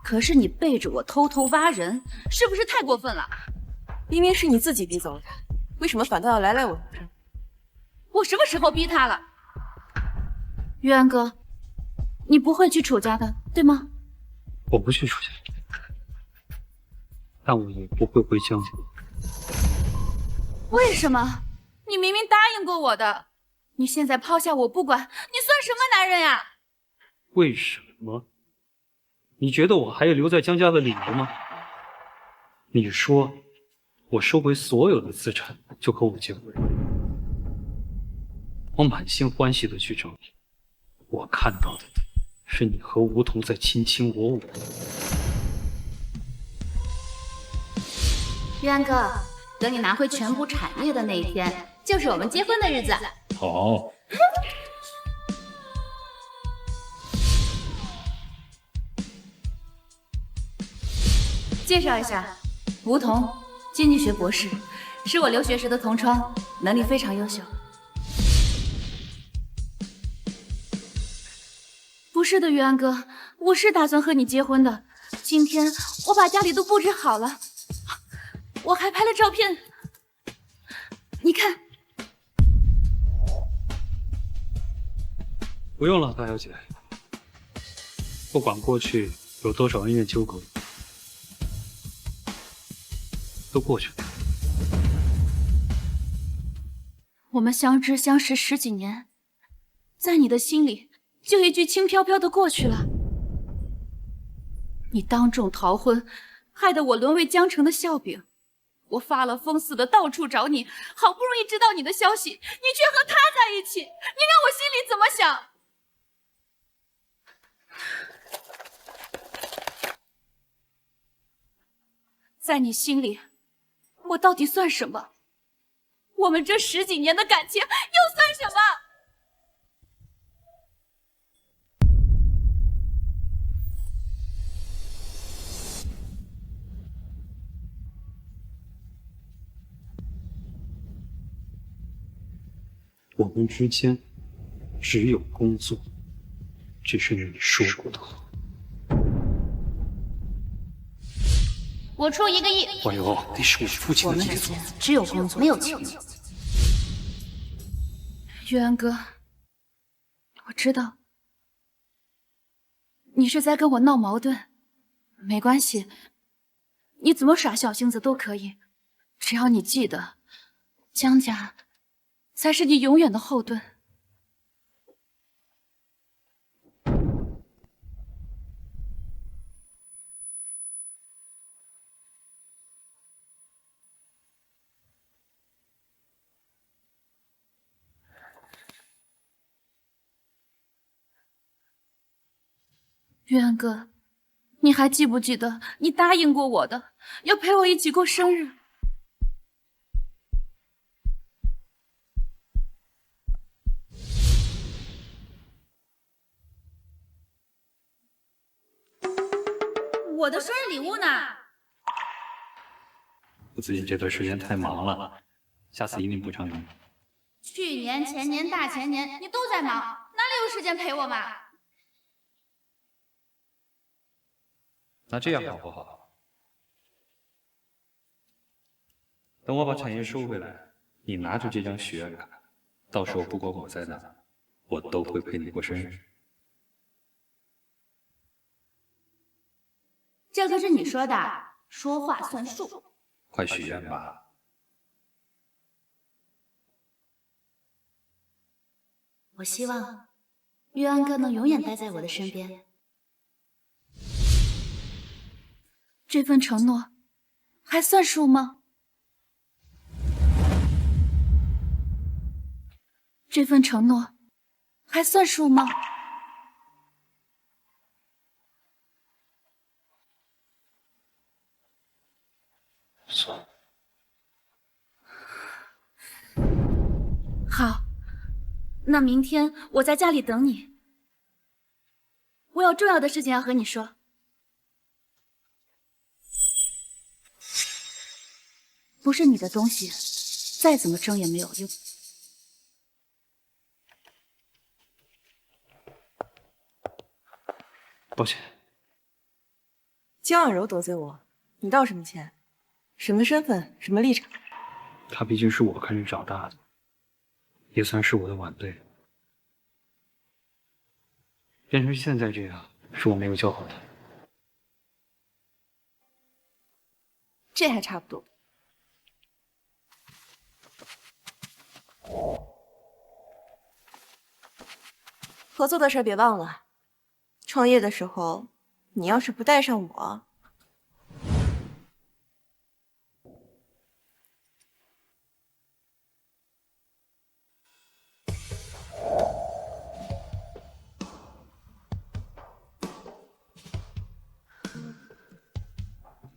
可是你背着我偷偷挖人，是不是太过分了？
明明是你自己逼走了他，为什么反倒要来我头上？
我什么时候逼他了？玉安哥，你不会去楚家的，对吗？
我不去楚家，但我也不会回江家。
为什么？你明明答应过我的，你现在抛下我不管，你算什么男人呀？
为什么？你觉得我还有留在江家的理由吗？你说我收回所有的资产就和我结婚，我满心欢喜的去找你，我看到的是你和梧桐在卿卿我我。
玉安哥，等你拿回全部产业的那一天，就是我们结婚的日子。
好。
介绍一下，梧桐，经济学博士，是我留学时的同窗，能力非常优秀。不是的，玉安哥，我是打算和你结婚的。今天我把家里都布置好了，我还拍了照片，你看。
不用了，大小姐。不管过去有多少恩怨纠葛，都过去了。
我们相知相识10几年，在你的心里就一句轻飘飘的过去了。你当众逃婚，害得我沦为江城的笑柄。我发了疯似的到处找你，好不容易知道你的消息，你却和他在一起，你让我心里怎么想？在你心里，我到底算什么？我们这10几年的感情又算什么？
我们之间只有工作，这是你说过的话。
我出1个亿。
婉柔，那是我父亲的杰作。
只有工作，没有情谊。玉安哥，我知道你是在跟我闹矛盾？没关系，你怎么耍小性子都可以，只要你记得，江家才是你永远的后盾。玉安哥，你还记不记得你答应过我的，要陪我一起过生日？我的生日礼物呢？
我最近这段时间太忙了，下次一定补偿你。
去年、前年、大前年你都在忙，哪里有时间陪我嘛？
那这样好不好？等我把产业收回来，你拿着这张许愿卡，到时候不管我在哪，我都会陪你过生日。
这可是你说的，说话算数。
快许愿吧！
我希望玉安哥能永远待在我的身边。
这份承诺还算数吗？这份承诺还算数吗？
算。
好，那明天我在家里等你。我有重要的事情要和你说。不是你的东西，再怎么争也没有用。
抱歉，
江婉柔得罪我，你道什么歉？什么身份？什么立场？
他毕竟是我看着长大的，也算是我的晚辈。变成现在这样，是我没有教好他。
这还差不多。合作的事别忘了，创业的时候，你要是不带上我，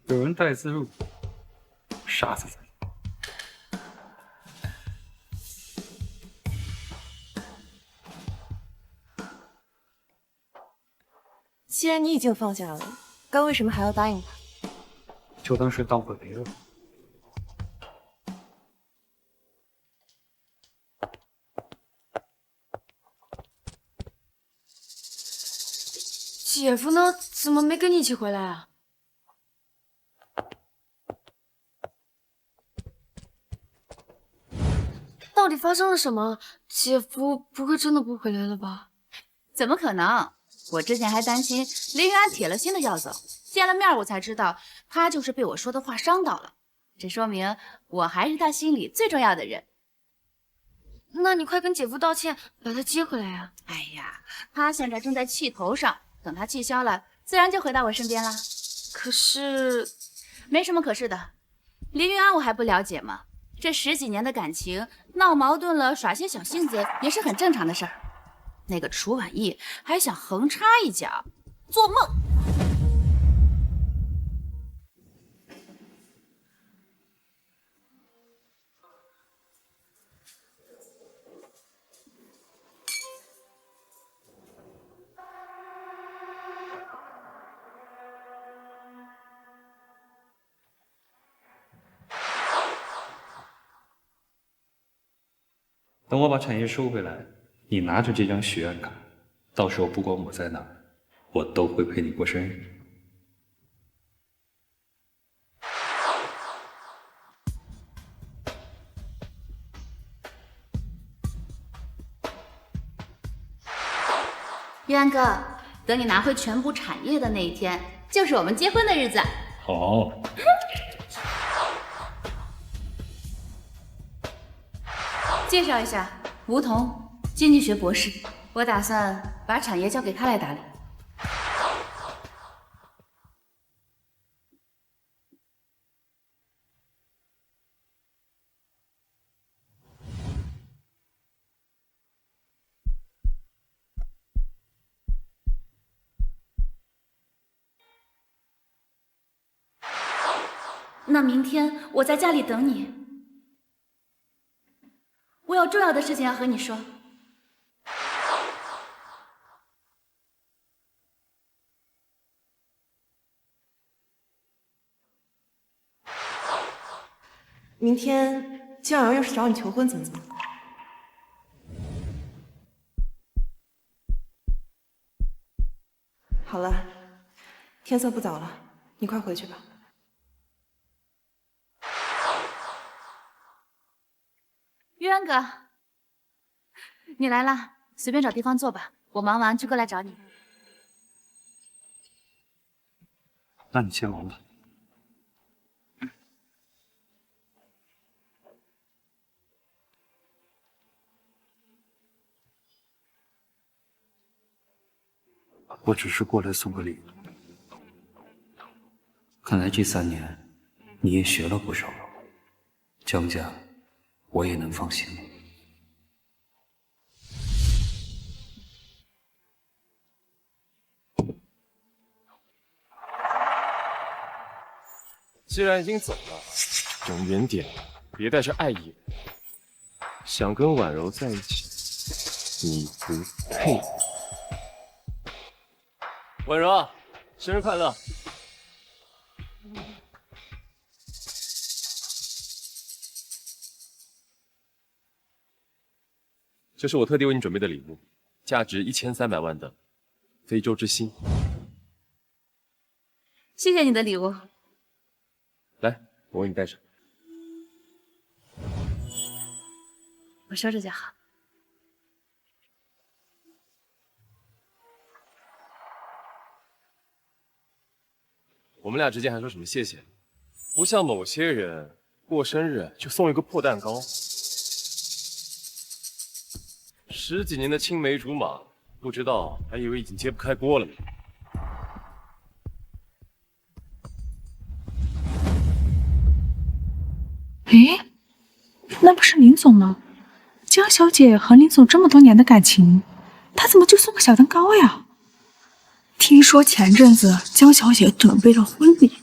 有人带资入股，杀死他！
既然你已经放下了，刚为什么还要答应他？
就当是当回陪了。
姐夫呢？怎么没跟你一起回来啊？到底发生了什么？姐夫不会真的不回来了吧？
怎么可能？我之前还担心林云安铁了心的要走，见了面我才知道他就是被我说的话伤到了。这说明我还是他心里最重要的人。
那你快跟姐夫道歉，把他接回来呀！
哎呀，他现在正在气头上，等他气消了，自然就回到我身边啦。
可是，
没什么可是的。林云安我还不了解吗？这10几年的感情，闹矛盾了，耍些小性子也是很正常的事儿。那个楚婉意还想横插一脚，做梦！
等我把产业收回来，你拿着这张许愿卡，到时候不管我在哪，我都会陪你过生日。
玉安哥，
等你拿回全部产业的那一天，就是我们结婚的日子。
好。
介绍一下，吴桐，经济学博士。我打算把产业交给他来打理。那明天我在家里等你，我有重要的事情要和你说。
明天江阳要是找你求婚怎么办？好了，天色不早了，你快回去吧。
玉安哥，你来了，随便找地方坐吧，我忙完就过来找你。
那你先忙吧。我只是过来送个礼。看来这3年你也学了不少，江家我也能放心了。
既然已经走了，睁圆点，别带着爱意。想跟婉柔在一起，你不配。婉柔，生日快乐！这是我特地为你准备的礼物，价值1300万的非洲之星。
谢谢你的礼物。
来，我为你戴上。
我收着就好。
我们俩之间还说什么谢谢？不像某些人过生日就送一个破蛋糕。10几年的青梅竹马，不知道还以为已经揭不开锅了呢。
诶，那不是林总吗？江小姐和林总这么多年的感情，她怎么就送个小蛋糕呀？听说前阵子江小姐准备了婚礼，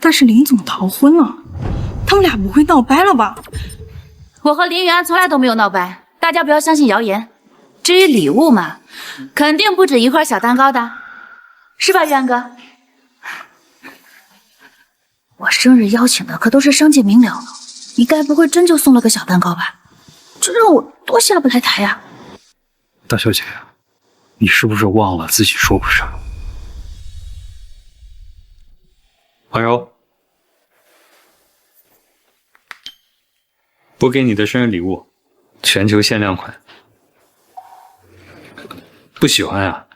但是林总逃婚了，他们俩不会闹掰了吧？
我和林源从来都没有闹掰，大家不要相信谣言。至于礼物嘛，肯定不止一块小蛋糕的，是吧，源哥？我生日邀请的可都是商界名流，你该不会真就送了个小蛋糕吧？这让我多下不来台呀！
大小姐，你是不是忘了自己说过啥？婉柔，我给你的生日礼物，全球限量款。不喜欢呀？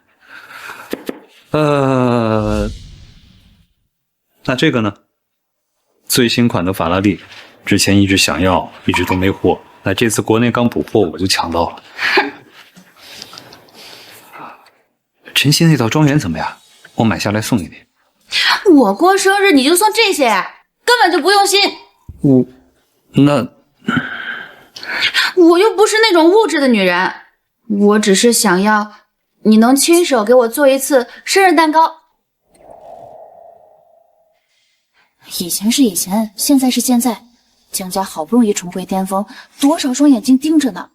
那这个呢？最新款的法拉利，之前一直想要，一直都没货。那这次国内刚补货，我就抢到了。晨曦那套庄园怎么样？我买下来送给你。
我过生日你就送这些，根本就不用心。我又不是那种物质的女人，我只是想要你能亲手给我做一次生日蛋糕。以前是以前，现在是现在，江家好不容易重回巅峰，多少双眼睛盯着呢。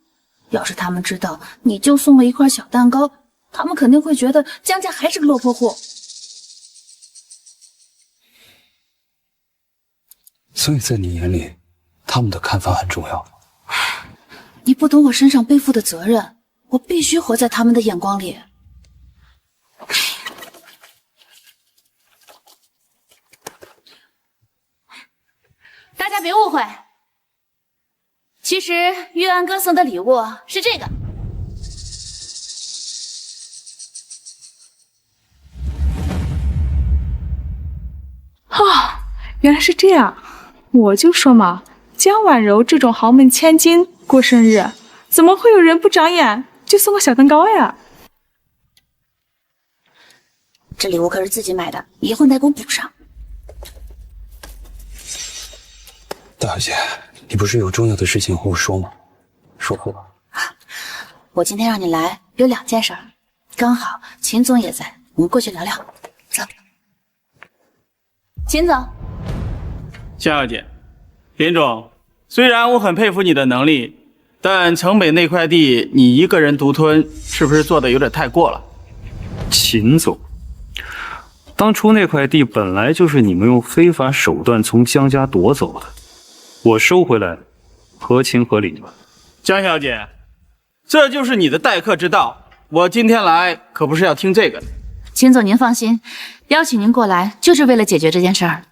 要是他们知道你就送了一块小蛋糕，他们肯定会觉得江家还是个落魄户。
所以在你眼里，他们的看法很重要。
你不懂我身上背负的责任，我必须活在他们的眼光里。大家别误会，其实玉安哥送的礼物是这个。
原来是这样，我就说嘛，江婉柔这种豪门千金过生日，怎么会有人不长眼就送个小蛋糕呀？
这礼物可是自己买的，以后得给我补上。
大小姐，你不是有重要的事情和我说吗？说吧。
我今天让你来有2件事儿，刚好秦总也在，我们过去聊聊。走，秦总。
江小姐，林总，虽然我很佩服你的能力，但城北那块地你一个人独吞，是不是做的有点太过了？
秦总，当初那块地本来就是你们用非法手段从江家夺走的，我收回来，合情合理吧？
江小姐，这就是你的待客之道。我今天来可不是要听这个的。
秦总您放心，邀请您过来就是为了解决这件事儿。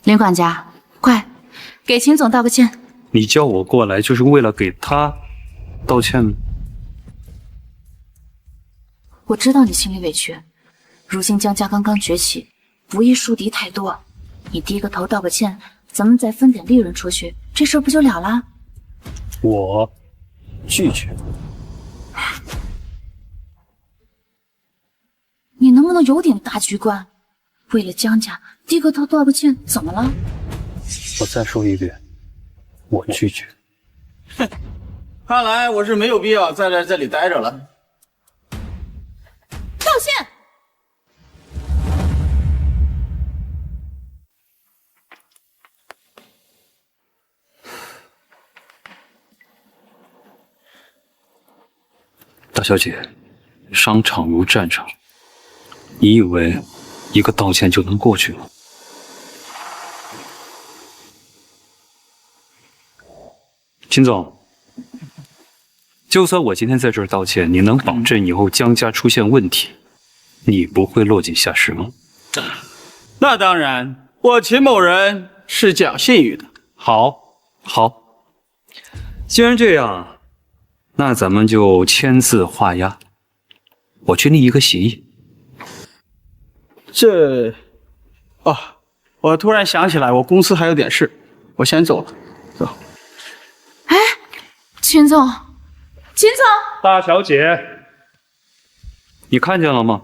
林管家，快给秦总道个歉。
你叫我过来就是为了给他道歉吗？
我知道你心里委屈，如今江家刚刚崛起，不义树敌太多，你低个头道个歉，咱们再分点利润出去，这事儿不就了了？
我拒绝。
你能不能有点大局观？为了江家低个头道个歉，怎么了？
我再说一遍，我拒绝。
哼，看来我是没有必要再在这里待着了。
道歉。
大小姐，商场如战场，你以为一个道歉就能过去吗？秦总，就算我今天在这儿道歉，你能保证以后江家出现问题，你不会落井下石吗？
那当然，我秦某人是讲信誉的。
好，既然这样，那咱们就签字画押，我去立一个协议。
我突然想起来，我公司还有点事，我先走了。走。
哎，秦总，
大小姐，你看见了吗？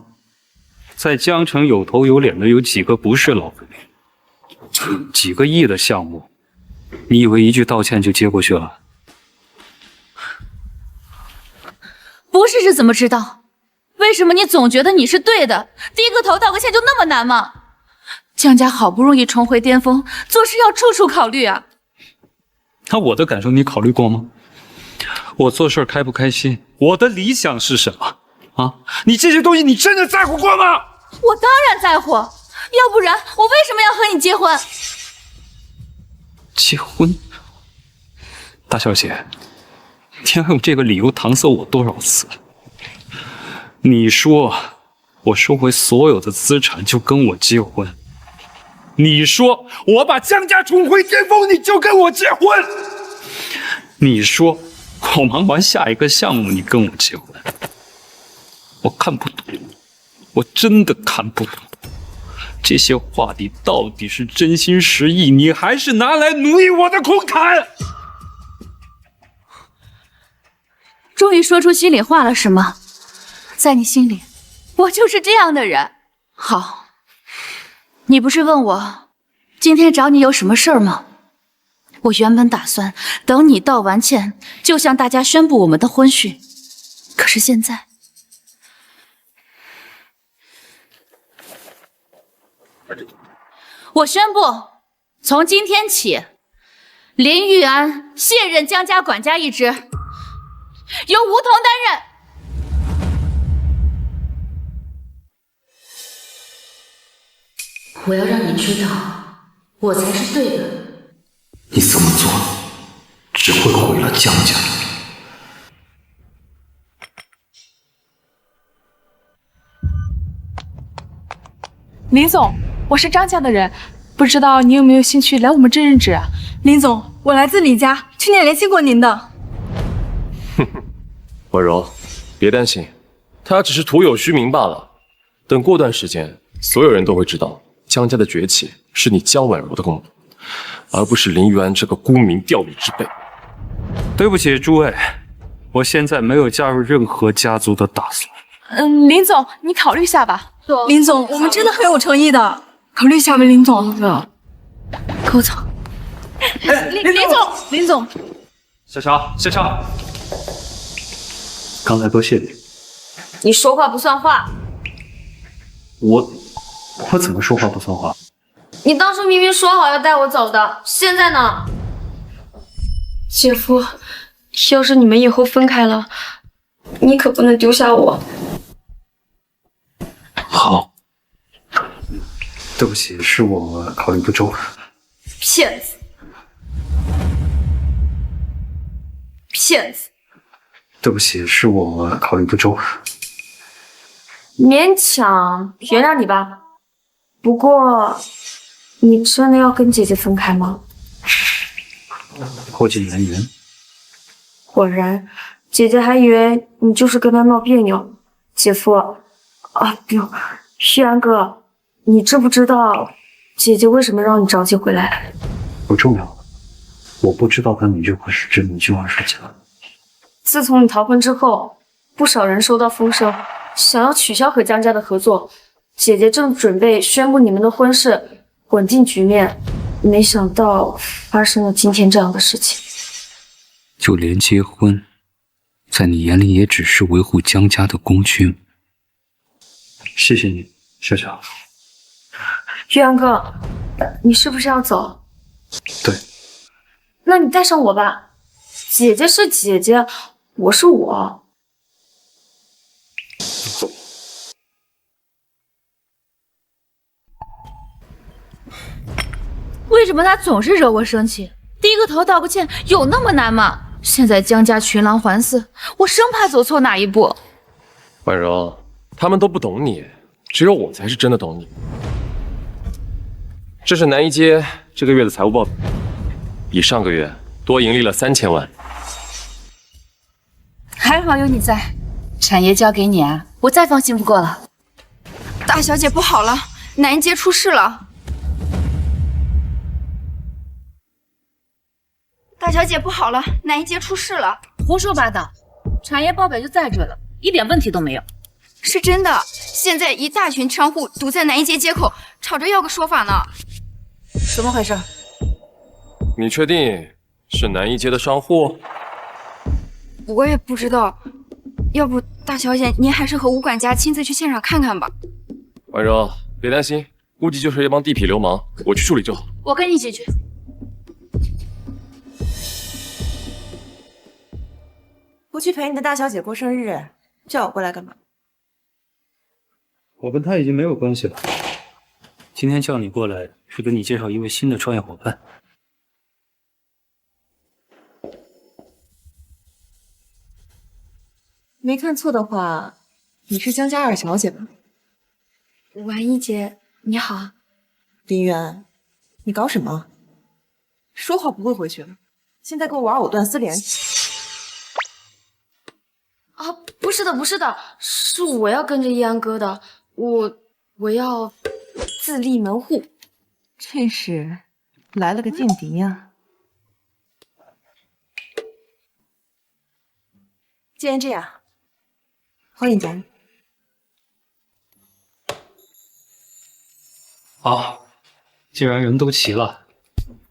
在江城有头有脸的有几个不是老鬼？几个亿的项目，你以为一句道歉就接过去了？
不是怎么知道？为什么你总觉得你是对的？低个头道个歉就那么难吗？江家好不容易重回巅峰，做事要处处考虑啊。
那我的感受你考虑过吗？我做事开不开心？我的理想是什么？啊，你这些东西你真的在乎过吗？
我当然在乎，要不然我为什么要和你结婚？
结婚？大小姐，你要用这个理由搪塞我多少次？你说我收回所有的资产就跟我结婚，你说我把江家重回巅峰你就跟我结婚，你说我忙完下一个项目你跟我结婚，我看不懂，我真的看不懂，这些话你到底是真心实意，你还是拿来奴役我的空坎？
终于说出心里话了是吗？在你心里，我就是这样的人。好，你不是问我今天找你有什么事儿吗？我原本打算等你道完歉，就向大家宣布我们的婚讯。可是现在，我宣布，从今天起，林玉安卸任江家管家一职，由吴桐担任。
我要让你知道，我才是对的。
你这么做，只会毁了江家。
林总，我是张家的人，不知道你有没有兴趣来我们这任职啊？林总，我来自李家，去年联系过您的。
婉柔，别担心，他只是徒有虚名罢了。等过段时间，所有人都会知道江家的崛起是你江婉柔的功劳，而不是林玉安这个沽名钓誉之辈。
对不起，诸位，我现在没有加入任何家族的打算。
林总，你考虑一下吧。林总，我们真的很有诚意的，考虑一下吧，林总。跟我走。林总，
小乔，刚才多谢你。
你说话不算话。
我怎么说话不算话？
你当初明明说好要带我走的，现在呢？姐夫，要是你们以后分开了，你可不能丢下我。
好，对不起，是我考虑不周。
骗子！
对不起，是我考虑不周。
勉强原谅你吧。不过，你真的要跟姐姐分开吗？
破镜难圆。
果然，姐姐还以为你就是跟她闹别扭。姐夫，不，旭安哥，你知不知道姐姐为什么让你着急回来？
不重要，我不知道她哪句话是真，哪句话是假。
自从你逃婚之后，不少人收到风声，想要取消和江家的合作。姐姐正准备宣布你们的婚事，稳定局面，没想到发生了今天这样的事情。
就连结婚，在你眼里也只是维护江家的工具。谢谢你，小乔。
玉安哥，你是不是要走？
对。
那你带上我吧。姐姐是姐姐，我是我。
为什么他总是惹我生气？低个头道个歉有那么难吗？现在江家群狼环伺，我生怕走错哪一步。
婉柔，他们都不懂你，只有我才是真的懂你。这是南一街这个月的财务报表，比上个月多盈利了3000万。
还好有你在，产业交给你啊，我再放心不过了。
大小姐不好了，南一街出事了。大小姐不好了，南一街出事了。
胡说八道，产业报表就在这了，一点问题都没有。
是真的，现在一大群商户堵在南一街街口，吵着要个说法呢。
怎么回事？
你确定是南一街的商户？
我也不知道，要不大小姐您还是和吴管家亲自去现场看看吧。
婉柔，别担心，估计就是一帮地痞流氓，我去处理就好。
我跟你一起去。
不去陪你的大小姐过生日，叫我过来干嘛？
我跟她已经没有关系了。今天叫你过来，是给你介绍一位新的创业伙伴。
没看错的话，你是江家二小姐吧？
婉一姐，你好。
林渊，你搞什么？说好不会回去了，现在跟我玩藕断丝连。
不是的，不是的，是我要跟着易安哥的，我要自立门户。
这是来了个劲敌呀！既然这样，欢迎加入。
好，既然人都齐了，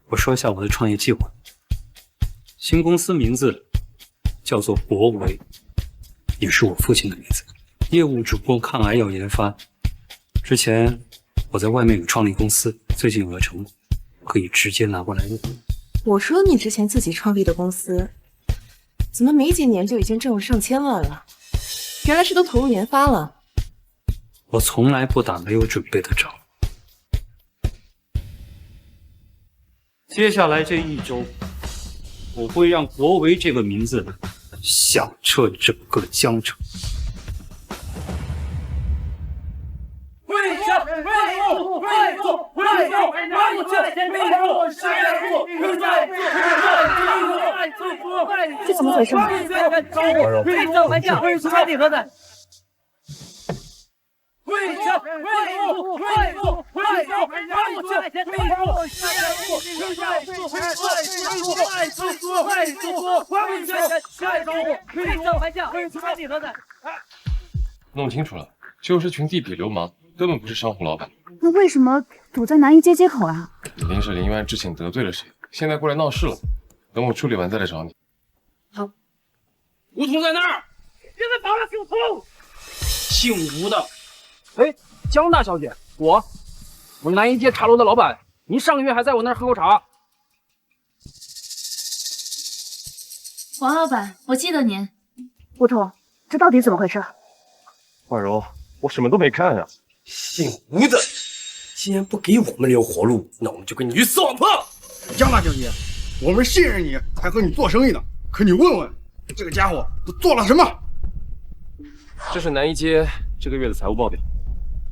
我说一下我的创业计划。新公司名字叫做博维，也是我父亲的名字。业务主攻抗癌药研发。之前我在外面有创立公司，最近有了成果，可以直接拿过来用。
我说你之前自己创立的公司，怎么没几年就已经挣了上千万了？原来是都投入研发了。
我从来不打没有准备的仗。接下来这一周，我会让国维这个名字响彻整个江城。
这怎么回事？
弄清楚了，就是群地痞流氓，根本不是商户老板。
那为什么堵在南一街街口啊？
一定是林渊之前得罪了谁，现在过来闹事了。等我处理完再来找你。
好，吴桐在那儿，别再跑了，姓涂，姓吴的。
哎，江大小姐，我是南一街茶楼的老板，您上个月还在我那儿喝过茶。
王老板，我记得您。
吴桐，这到底怎么回事？
婉柔，我什么都没干啊。
姓吴的，既然不给我们留活路，那我们就跟你鱼死网破。
江大小姐，我们信任你，才和你做生意的。可你问问，这个家伙都做了什么？
这是南一街这个月的财务报表，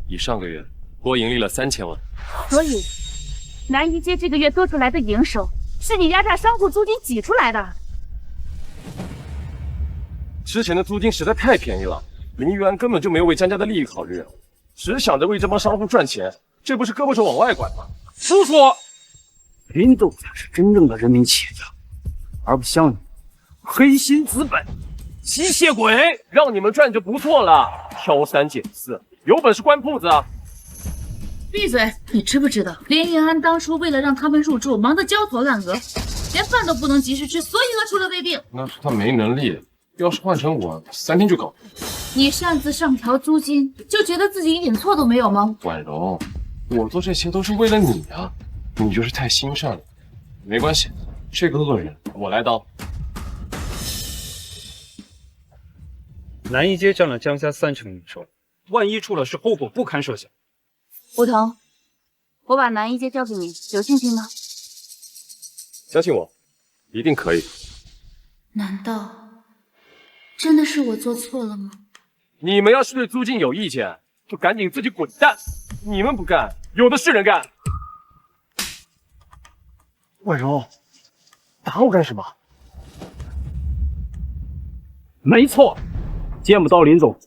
以上个月多盈利了3000万。
所以，南一街这个月多出来的营收，是你压榨商户租金挤出来的。
之前的租金实在太便宜了，林渊根本就没有为江家的利益考虑，只想着为这帮商户赚钱，这不是胳膊肘往外拐吗？
叔说，林总才是真正的人民企业家，而不像你，黑心资本、吸血鬼，
让你们赚就不错了，挑三拣四，有本事关铺子啊！
闭嘴！你知不知道，林云安当初为了让他们入住，忙得焦头烂额，连饭都不能及时吃，所以饿出了胃病。
那是他没能力，要是换成我，3天就搞定。
你擅自上调租金，就觉得自己一点错都没有吗？
婉柔，我做这些都是为了你啊，你就是太心善了。没关系，这个恶人我来当。
南一街占了江家30%营收，万一出了事，后果不堪设想。
吴桐，我把南一街交给你，有信心吗？
相信我，一定可以。
难道真的是我做错了吗？
你们要是对租金有意见，就赶紧自己滚蛋！你们不干，有的是人干。婉柔，打我干什么？
没错，见不到林总，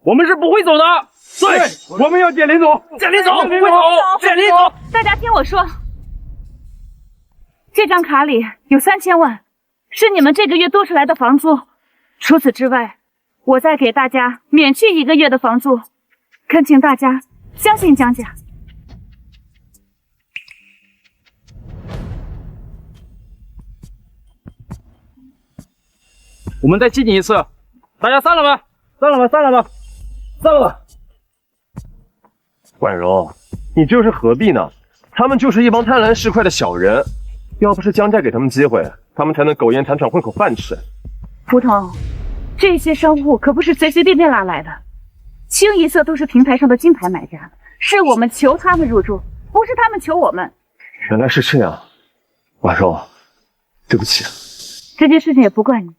我们是不会走的。对，我们要见林总，见林总，见林总，见林总。
大家听我说，这张卡里有3000万，是你们这个月多出来的房租。除此之外，我再给大家免去1个月的房租，恳请大家相信江家。
我们再激你一次，大家散了吧，散了吧，散了吧，散了吧。
婉柔，你这又是何必呢？他们就是一帮贪婪市侩的小人，要不是江家给他们机会，他们才能苟延残喘混口饭吃。
胡同，这些商户可不是随随便便拉来的，清一色都是平台上的金牌买家，是我们求他们入住，不是他们求我们。
原来是这样，婉柔，对不起。
这件事情也不怪你，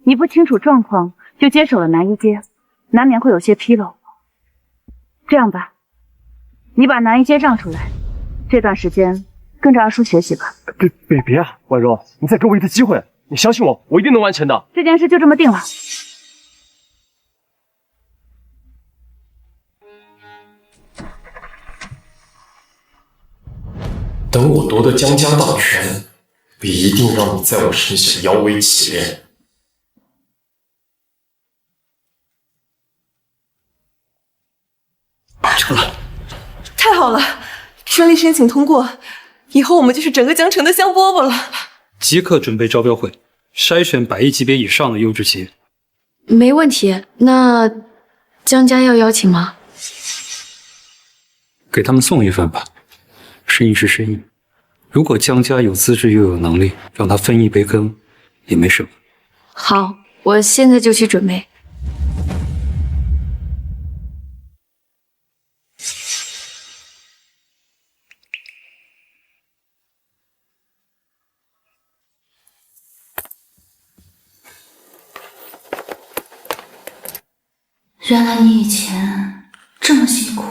你不清楚状况就接手了南一街，难免会有些纰漏。这样吧，你把南一街让出来，这段时间跟着二叔学习吧。
别啊，婉柔，你再给我一次机会，你相信我，我一定能完成的。
这件事就这么定了。
等我夺得江家大权，必一定让你在我身下摇尾乞怜。
成了，太好了，顺利申请通过，以后我们就是整个江城的香饽饽了。
即刻准备招标会，筛选100亿级别以上的优质企业。
没问题，那江家要邀请吗？
给他们送一份吧，生意是生意。如果江家有资质又有能力，让他分一杯羹也没什么。
好，我现在就去准备。
原来你以前这么辛苦。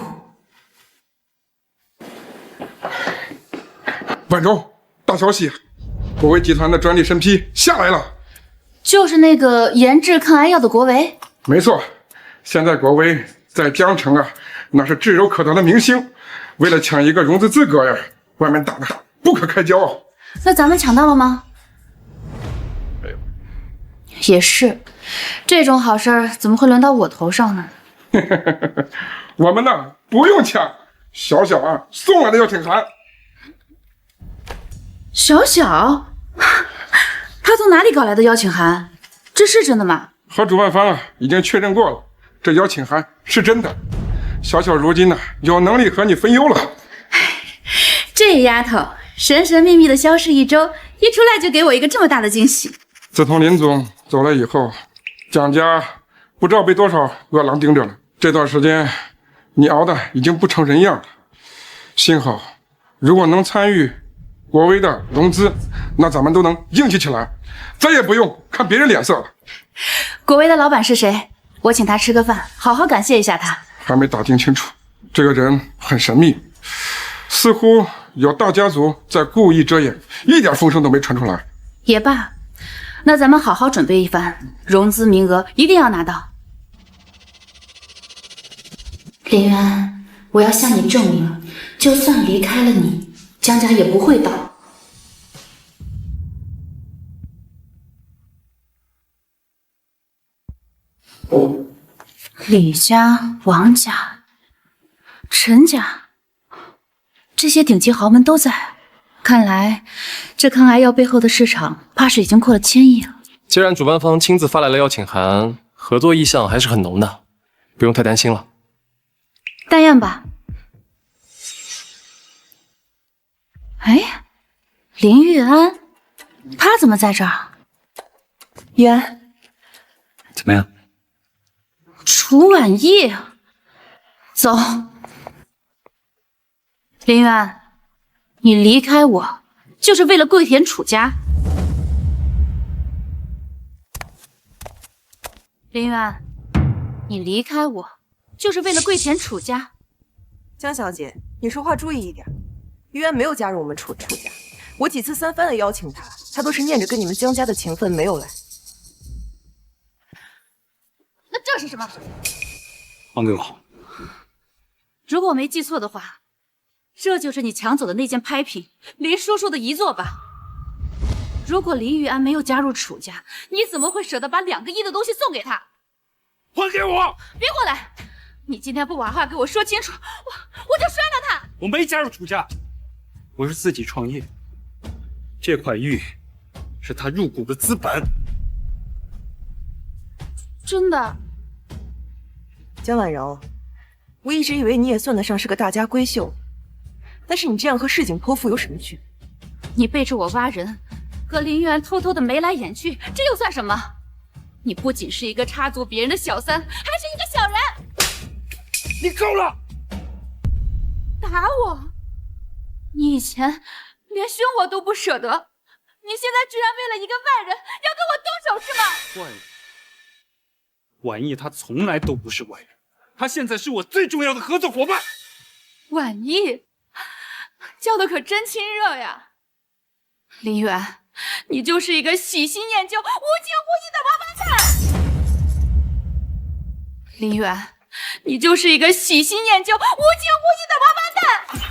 婉柔，大消息，国维集团的专利审批下来了。
就是那个研制抗癌药的国维。
没错，现在国维在江城啊，那是炙手可得的明星，为了抢一个融资资格呀，外面打的不可开交啊。
那咱们抢到了吗？也是，这种好事儿怎么会轮到我头上呢？
我们呢不用抢，小小啊送来的邀请函。
小小，他从哪里搞来的邀请函？这是真的吗？
和主办方啊已经确认过了，这邀请函是真的。小小如今呢有能力和你分忧了。
这丫头神神秘秘的消失一周，一出来就给我一个这么大的惊喜。
自从林总走了以后，蒋家不知道被多少恶狼盯着了。这段时间你熬的已经不成人样了。幸好，如果能参与国威的融资，那咱们都能硬气起来，再也不用看别人脸色了。
国威的老板是谁？我请他吃个饭，好好感谢一下他。
还没打听清楚，这个人很神秘，似乎有大家族在故意遮掩，一点风声都没传出来。
也罢，那咱们好好准备一番，融资名额一定要拿到。
林渊，我要向你证明，就算离开了你，江家也不会倒。
李家、王家、陈家，这些顶级豪门都在。看来，这抗癌药背后的市场，怕是已经过了1000亿了。
既然主办方亲自发来了邀请函，合作意向还是很浓的，不用太担心了。
但愿吧。哎，林玉安，他怎么在这儿？
玉安，
怎么样？
楚婉意，走。林玉安，你离开我，就是为了跪舔楚家。林玉安，你离开我，就是为了跪舔楚家。
江小姐，你说话注意一点。玉安没有加入我们楚家，我几次三番的邀请他都是念着跟你们江家的情分没有来。
那这是什么？
还给我！
如果我没记错的话，这就是你抢走的那件拍品，林叔叔的遗作吧？如果林玉安没有加入楚家，你怎么会舍得把2个亿的东西送给他？
还给我！
别过来！你今天不把话给我说清楚，我就摔了他！
我没加入楚家，我是自己创业。这块玉是他入股的资本。
真的？
江婉柔，我一直以为你也算得上是个大家闺秀，但是你这样和市井泼妇有什么区别？
你背着我挖人，和林玉安偷偷的眉来眼去，这又算什么？你不仅是一个插足别人的小三，还是一个小人！
你够了！
打我！你以前连凶我都不舍得，你现在居然为了一个外人要跟我动手是吗？
外人？婉意他从来都不是外人，他现在是我最重要的合作伙伴。
婉意，叫的可真亲热呀！林远，你就是一个喜新厌旧、无情无义的王八蛋！林远，你就是一个喜新厌旧、无情无义的王八蛋！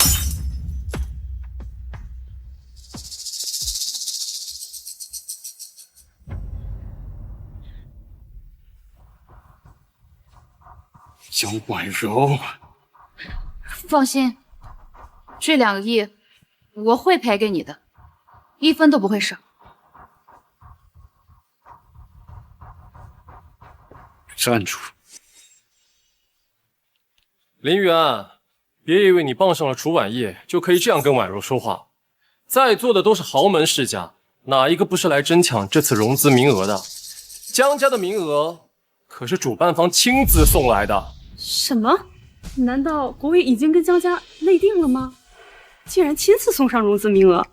江婉柔，
放心，这2个亿我会赔给你的，1分都不会少。
站住！
林玉安，别以为你傍上了楚婉意就可以这样跟婉柔说话。在座的都是豪门世家，哪一个不是来争抢这次融资名额的？江家的名额可是主办方亲自送来的。
什么？难道国威已经跟江家内定了吗？竟然亲自送上融资名额，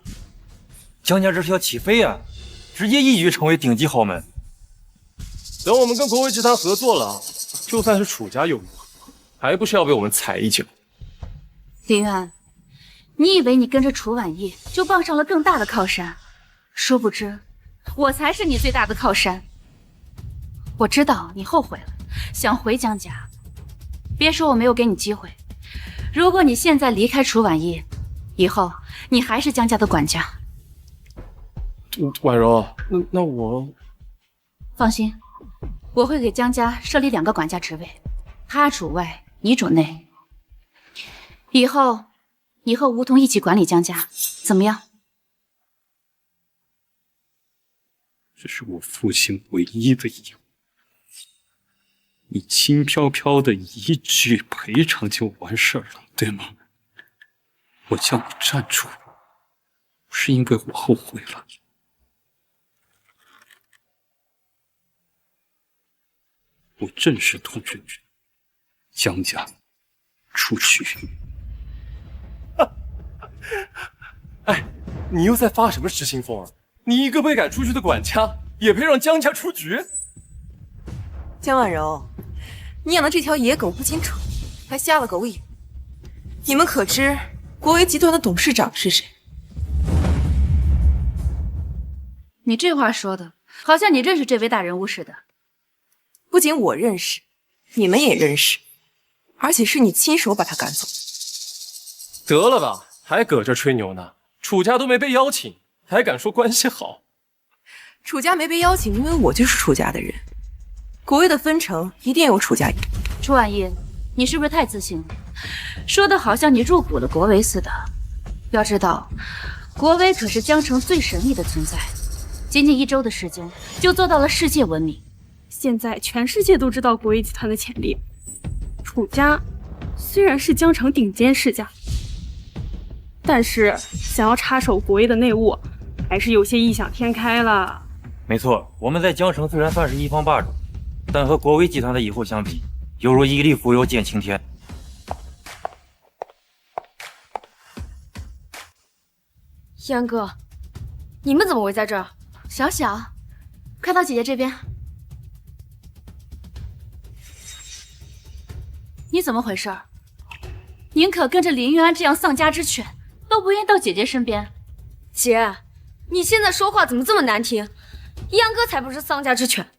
江家这是要起飞啊！直接一举成为顶级豪门。
等我们跟国威集团合作了，就算是楚家又如何？还不是要被我们踩一脚？
林远，你以为你跟着楚婉意就傍上了更大的靠山，殊不知我才是你最大的靠山。我知道你后悔了，想回江家，别说我没有给你机会。如果你现在离开楚婉意，以后你还是江家的管家。
婉柔，那我
放心，我会给江家设立2个管家职位，他主外，你主内。以后你和吴桐一起管理江家，怎么样？
这是我父亲唯一的义务。你轻飘飘的一句赔偿就完事儿了，对吗？我叫你站住，不是因为我后悔了。我正式通知你，江家出局。
哎，你又在发什么失心疯啊？你一个被赶出去的管家，也配让江家出局？
江婉柔，你养的这条野狗不仅蠢，还瞎了狗眼。你们可知国维集团的董事长是谁？
你这话说的，好像你认识这位大人物似的。
不仅我认识，你们也认识，而且是你亲手把他赶走。
得了吧，还搁这吹牛呢？楚家都没被邀请，还敢说关系好？
楚家没被邀请，因为我就是楚家的人。国维的分成一定有楚家赢。
楚婉意，你是不是太自信了？说的好像你入股了国维似的。要知道，国维可是江城最神秘的存在，仅仅1周的时间就做到了世界闻名。
现在全世界都知道国维集团的潜力。楚家虽然是江城顶尖世家，但是想要插手国维的内务，还是有些异想天开了。
没错，我们在江城虽然算是一方霸主，但和国维集团的以后相比，犹如一粒蜉蝣见青天。
易安哥，你们怎么会在这儿？
小小，快到姐姐这边。你怎么回事？宁可跟着林玉安这样丧家之犬，都不愿意到姐姐身边。
姐，你现在说话怎么这么难听？易安哥才不是丧家之犬。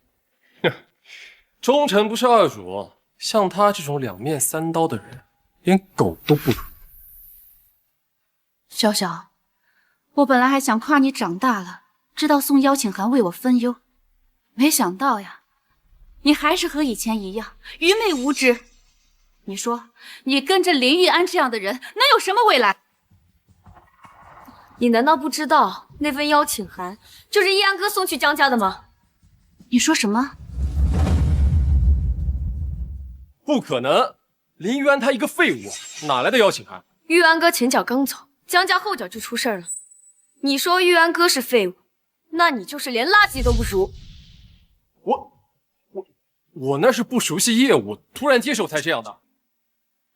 忠臣不是二主，像他这种2面3刀的人，连狗都不如。
小小，我本来还想夸你长大了，知道送邀请函为我分忧，没想到呀，你还是和以前一样愚昧无知。你说，你跟着林玉安这样的人，能有什么未来？
你难道不知道那份邀请函就是易安哥送去江家的吗？
你说什么？
不可能，林玉安他一个废物，哪来的邀请函？
玉安哥前脚刚走，江家后脚就出事了。你说玉安哥是废物，那你就是连垃圾都不如。
我那是不熟悉业务，突然接手才这样的。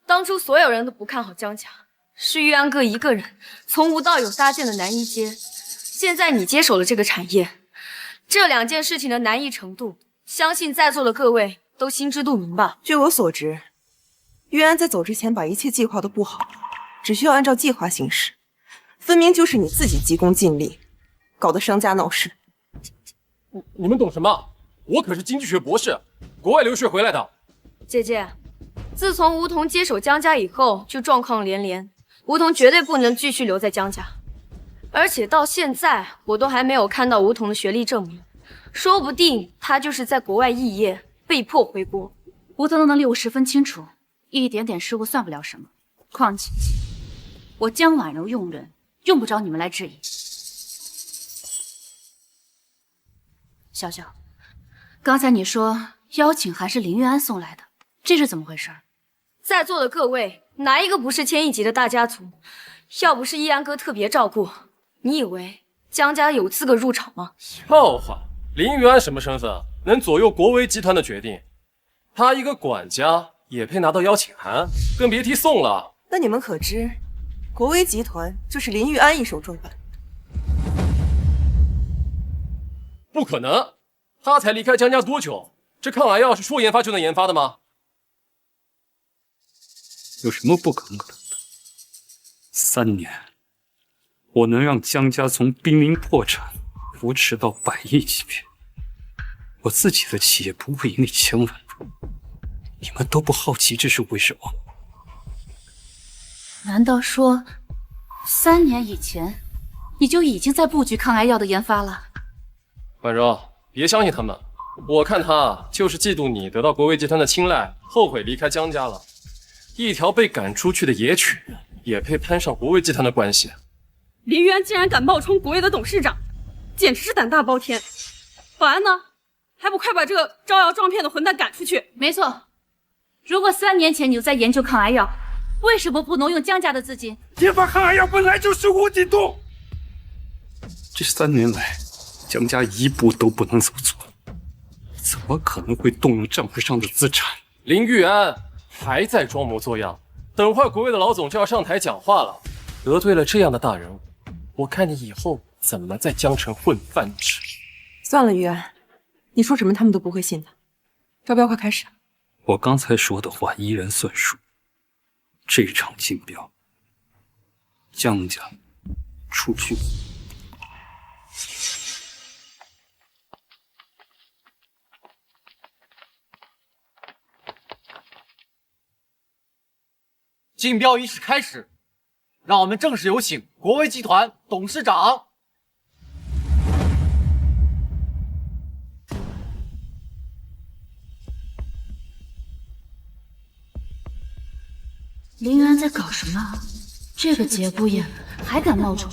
当初所有人都不看好江家，是玉安哥一个人从无到有搭建的南一街。现在你接手了这个产业，这2件事情的难易程度，相信在座的各位都心知肚明吧？
据我所知，玉安在走之前把一切计划都布好了，只需要按照计划行事。分明就是你自己急功近利，搞得商家闹事。
你们懂什么？我可是经济学博士，国外留学回来的。
姐姐，自从吴桐接手江家以后，就状况连连。吴桐绝对不能继续留在江家，而且到现在我都还没有看到吴桐的学历证明，说不定他就是在国外肄业，被迫回国。
吴桐的能力我十分清楚，一点点失误算不了什么。况且，我江婉柔用人，用不着你们来质疑。小小，刚才你说邀请函是林玉安送来的，这是怎么回事？
在座的各位，哪一个不是千亿级的大家族？要不是易安哥特别照顾，你以为江家有资格入场吗？
笑话，林玉安什么身份，能左右国维集团的决定？他一个管家也配拿到邀请函，更别提送了。
那你们可知，国维集团就是林玉安一手创办？
不可能，他才离开江家多久？这抗癌药是说研发就能研发的吗？
有什么不可能的？3年，我能让江家从濒临破产扶持到100亿级别，我自己的企业不会盈利1000万，你们都不好奇这是为什么？
难道说3年以前你就已经在布局抗癌药的研发了？
婉柔，别相信他们，我看他就是嫉妒你得到国威集团的青睐，后悔离开江家了。一条被赶出去的野犬，也配攀上国威集团的关系？
林渊竟然敢冒充国威的董事长，简直是胆大包天！保安呢？还不快把这个招摇撞骗的混蛋赶出去！
没错，如果3年前你就在研究抗癌药，为什么不能用江家的资金？
研发抗癌药本来就是无底洞。
这3年来，江家一步都不能走错，怎么可能会动用账户上的资产？
林玉安还在装模作样，等会儿国威的老总就要上台讲话了，得罪了这样的大人物，我看你以后怎么在江城混饭吃。
算了，玉安，你说什么他们都不会信的。招标快开始。
我刚才说的话依然算数。这场竞标，江家出去。
竞标仪式开始，让我们正式有请国威集团董事长。
林元在搞什么？这个节骨眼还敢冒充？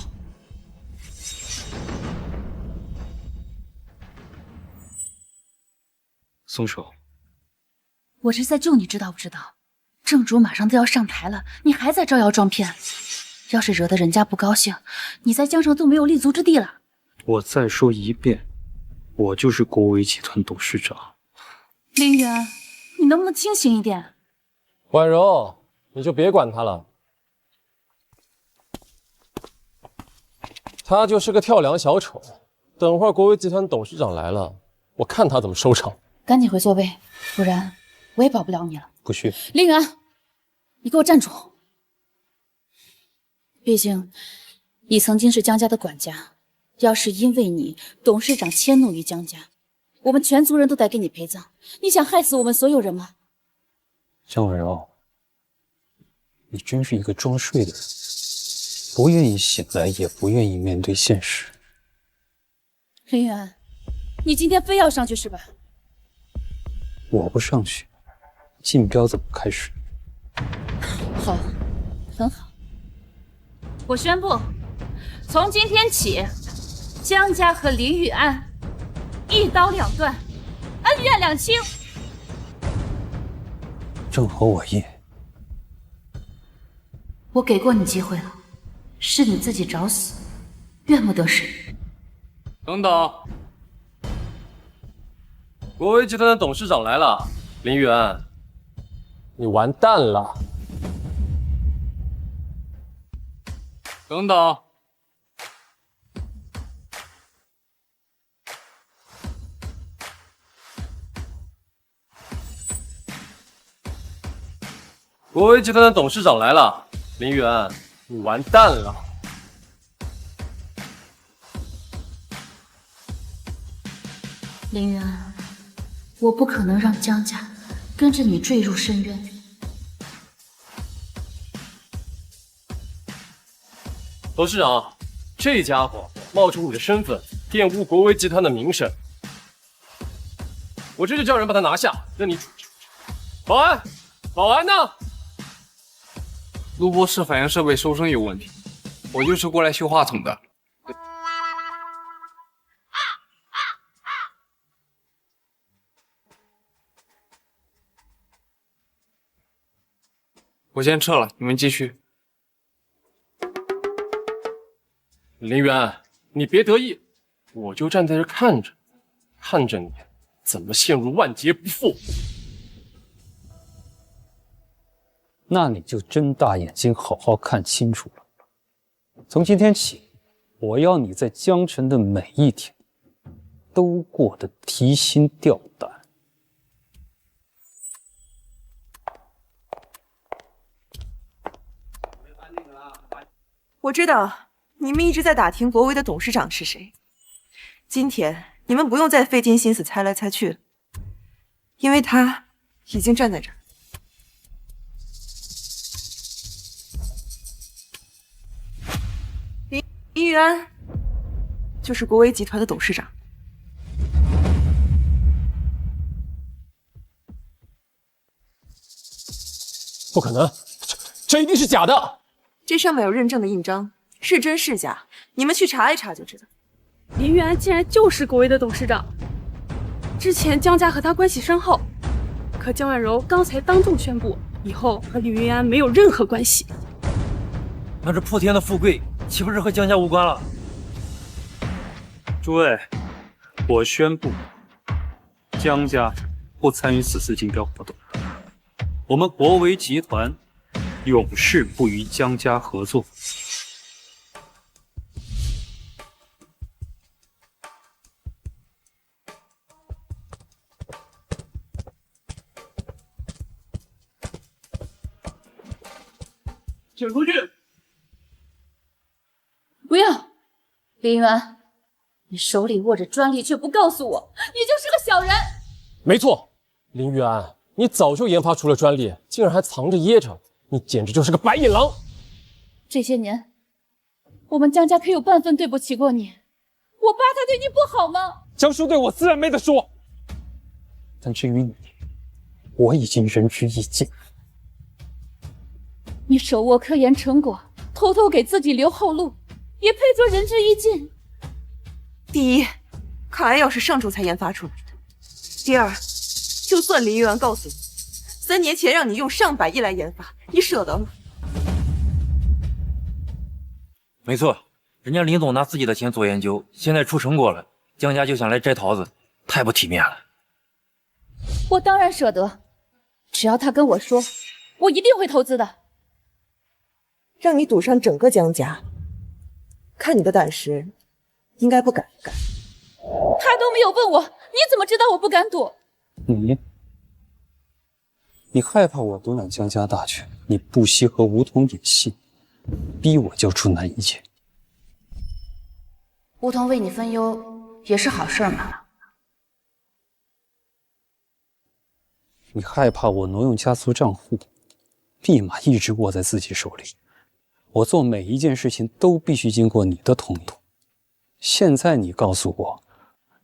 松手！
我是在救你，知道不知道？正主马上都要上台了，你还在招摇撞骗，要是惹得人家不高兴，你在江城都没有立足之地了。
我再说一遍，我就是国威集团董事长。
林元，你能不能清醒一点？
婉柔，你就别管他了，他就是个跳梁小丑。等会儿国威集团董事长来了，我看他怎么收场。
赶紧回座位，不然我也保不了你了。
不去。
林元，你给我站住！毕竟你曾经是江家的管家，要是因为你董事长迁怒于江家，我们全族人都得给你陪葬。你想害死我们所有人吗？
江婉柔，你真是一个装睡的人，不愿意醒来，也不愿意面对现实。
林元，你今天非要上去是吧？
我不上去，竞标怎么开始？
好，很好。我宣布，从今天起，江家和林玉安一刀两断，恩怨两清。
正合我意。
我给过你机会了，是你自己找死，怨不得谁。
等等，国威集团的董事长来了，林玉安，你完蛋了。
等等，
国威集团的董事长来了，林玉安，你完蛋了。
林元，我不可能让江家跟着你坠入深渊。
董事长，这家伙冒充你的身份，玷污国威集团的名声，我这就叫人把他拿下，让你处置。保安，保安呢？
录播室反应设备收声有问题，我就是过来修话筒的。我先撤了，你们继续。
林元，你别得意，我就站在这看着，看着你怎么陷入万劫不复。
那你就睁大眼睛好好看清楚了。从今天起，我要你在江城的每一天都过得提心吊胆。
我知道你们一直在打听国威的董事长是谁，今天你们不用再费尽心思猜来猜去了，因为他已经站在这儿。林玉安就是国维集团的董事长。
不可能，这一定是假的。
这上面有认证的印章，是真是假，你们去查一查就知道。
林玉安竟然就是国维的董事长，之前江家和他关系深厚，可江婉柔刚才当众宣布，以后和林玉安没有任何关系。
那这破天的富贵岂不是和江家无关了？
诸位，我宣布，江家不参与此次竞标活动。我们国维集团永世不与江家合作。
请出去！
不要，林渊，你手里握着专利却不告诉我，你就是个小人。
没错，林玉安，你早就研发出了专利，竟然还藏着掖着，你简直就是个白眼狼！
这些年，我们江家可有半分对不起过你？我爸他对你不好吗？
江叔对我自然没得说，
但至于你，我已经仁至义尽。
你手握科研成果，偷偷给自己留后路，也配做仁至义尽？
第一，抗癌药是上周才研发出来的；第二，就算林玉安告诉你，3年前让你用上百亿来研发，你舍得吗？
没错，人家林总拿自己的钱做研究，现在出成果了，江家就想来摘桃子，太不体面了。
我当然舍得，只要他跟我说，我一定会投资的。
让你赌上整个江家，看你的胆识，应该不敢。
他都没有问我，你怎么知道我不敢赌？
你害怕我独揽江家大权，你不惜和吴桐演戏，逼我交出难一切。
吴桐为你分忧也是好事嘛。
你害怕我挪用家族账户，密码一直握在自己手里。我做每一件事情都必须经过你的同意。现在你告诉我，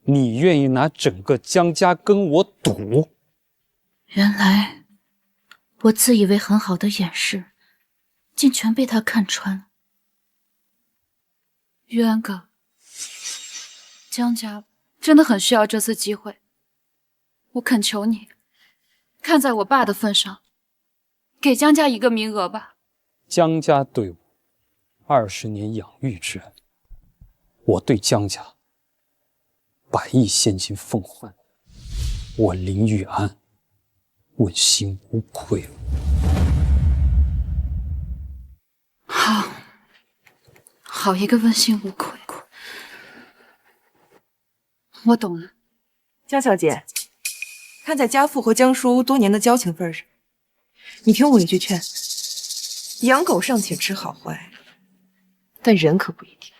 你愿意拿整个江家跟我赌？
原来我自以为很好的掩饰，竟全被他看穿。
玉安哥，江家真的很需要这次机会，我恳求你，看在我爸的份上，给江家一个名额吧。
江家对我20年养育之恩，我对江家100亿现金奉还，我林玉安问心无愧了。
好一个问心无愧。我懂了，
江小姐，看在家父和江叔多年的交情份上，你听我一句劝，养狗尚且知好坏，但人可不一定。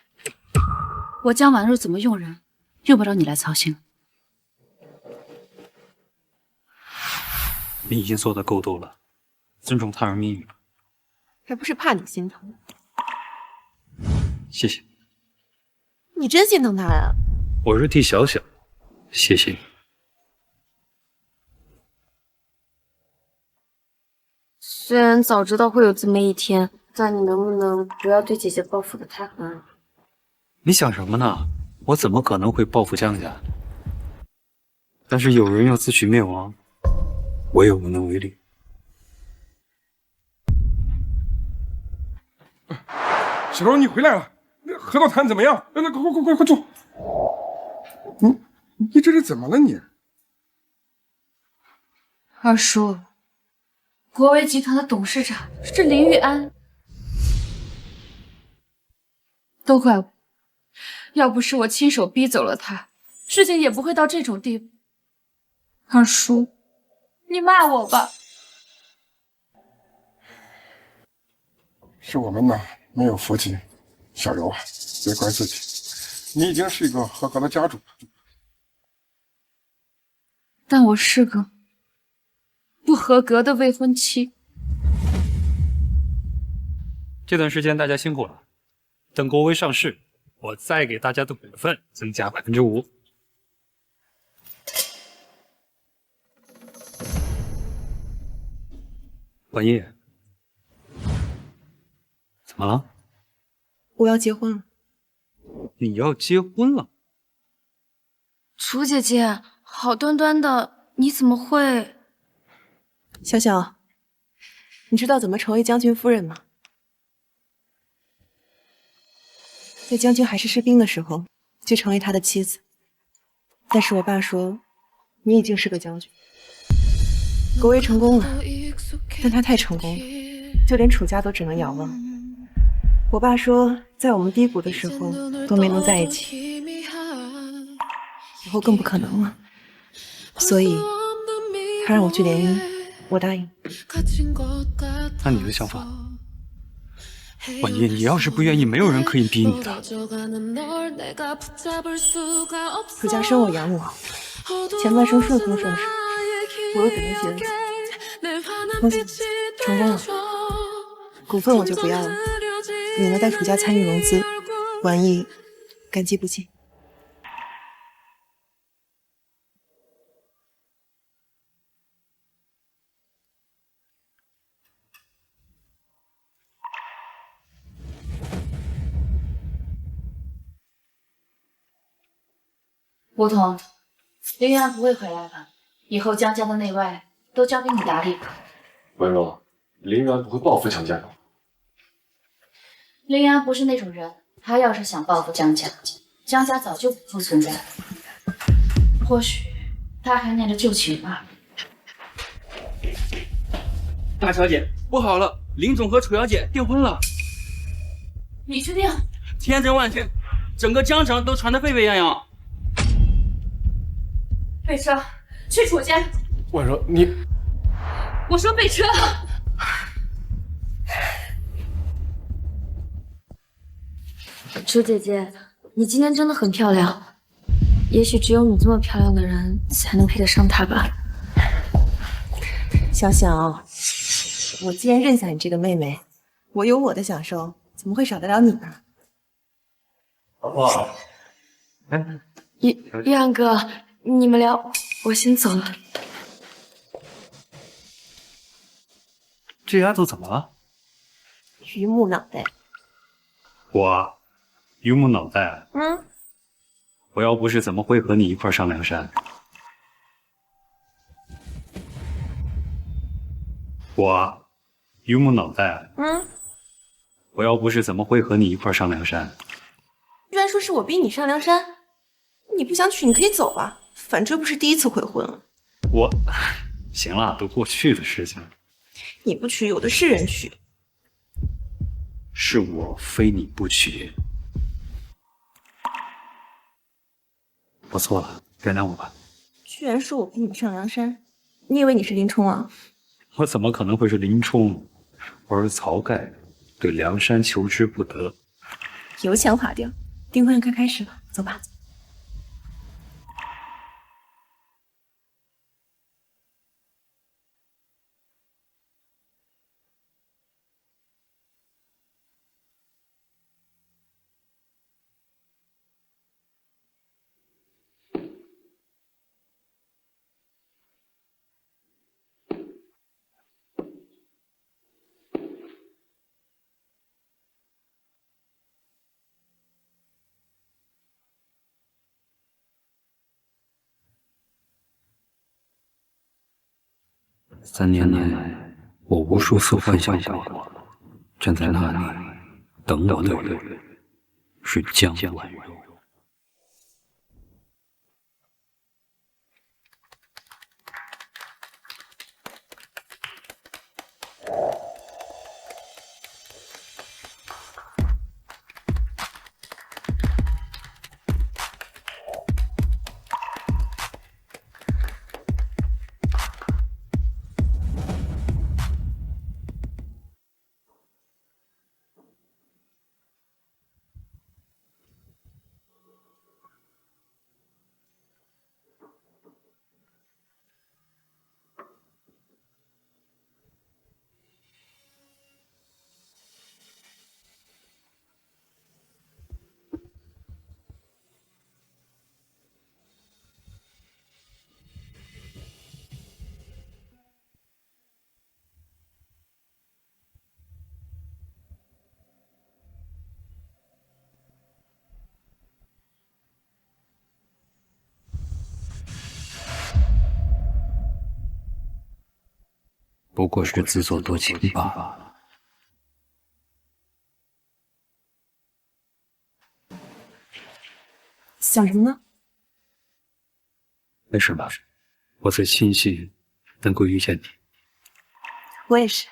我江婉若怎么用人，用不着你来操心。
你已经做得够多了，尊重他人命运吧。
还不是怕你心疼。
谢谢。
你真心疼他呀？
我是替小小，谢谢你。
虽然早知道会有这么一天，但你能不能不要对姐姐报复的太狠了？
你想什么呢？我怎么可能会报复江家？但是有人要自取灭亡，我也无能为力。
小柔，你回来了，那合作谈怎么样？那快坐。你这是怎么了你？
二叔，国维集团的董事长是林玉安，都怪我，要不是我亲手逼走了他，事情也不会到这种地步。二叔，你骂我吧。
是我们呢没有福气，小柔啊，别怪自己，你已经是一个合格的家主。
但我是个不合格的未婚妻。
这段时间大家辛苦了，等国维上市，
我再给大家的股份增加5%。
晚意，怎么了？
我要结婚了。
你要结婚了？
楚姐姐，好端端的，你怎么会？
小小，你知道怎么成为将军夫人吗？在将军还是士兵的时候，就成为他的妻子。但是我爸说，你已经是个将军。国威成功了，但他太成功了，就连楚家都只能遥望。我爸说，在我们低谷的时候都没能在一起，以后更不可能了。所以，他让我去联姻，我答应。
按你的想法，晚意，你要是不愿意，没有人可以逼你的。
楚家生我养我，前半生顺风顺水，我又怎么嫌弃？恭喜，成功了。股份我就不要了，你能在楚家参与融资，晚意感激不尽。
吴桐，林源不会回来的，以后江家的内外都交给你打理吧。
婉柔，林源不会报复江家的。
林源不是那种人，他要是想报复江家，江家早就不复存在了。或许他还念着旧情吧。
大小姐，不好了，林总和楚小姐订婚了。
你确定？
千真万确，整个江城都传得沸沸扬扬。
备车，去楚家。
婉柔，你……
我说备车。
楚姐姐，你今天真的很漂亮，也许只有你这么漂亮的人才能配得上他吧。
小小，我既然认下你这个妹妹，我有我的享受，怎么会少得了你呢？
哇，
玉安哥，你们聊，我先走了。
这丫头怎么了？
榆木脑袋。
我榆木脑袋。
嗯，
我要不是怎么会和你一块上梁山？我榆木脑袋。
嗯，
我要不是怎么会和你一块上梁山？
居然说是我逼你上梁山，你不想娶你可以走啊，反正不是第一次悔婚了。
我，行了，都过去的事情了。
你不娶，有的是人娶。
是我非你不娶。我错了，原谅我吧。
居然说我逼你上梁山，你以为你是林冲啊？
我怎么可能会是林冲？我是晁盖，对梁山求之不得。
油腔滑调，订婚该开始了，走吧。
3年来，我无数次幻想过，站在那里等我的人是江婉柔。不过是自作多情罢了。
想什么呢？
没什么，我在庆幸能够遇见你。
我也是。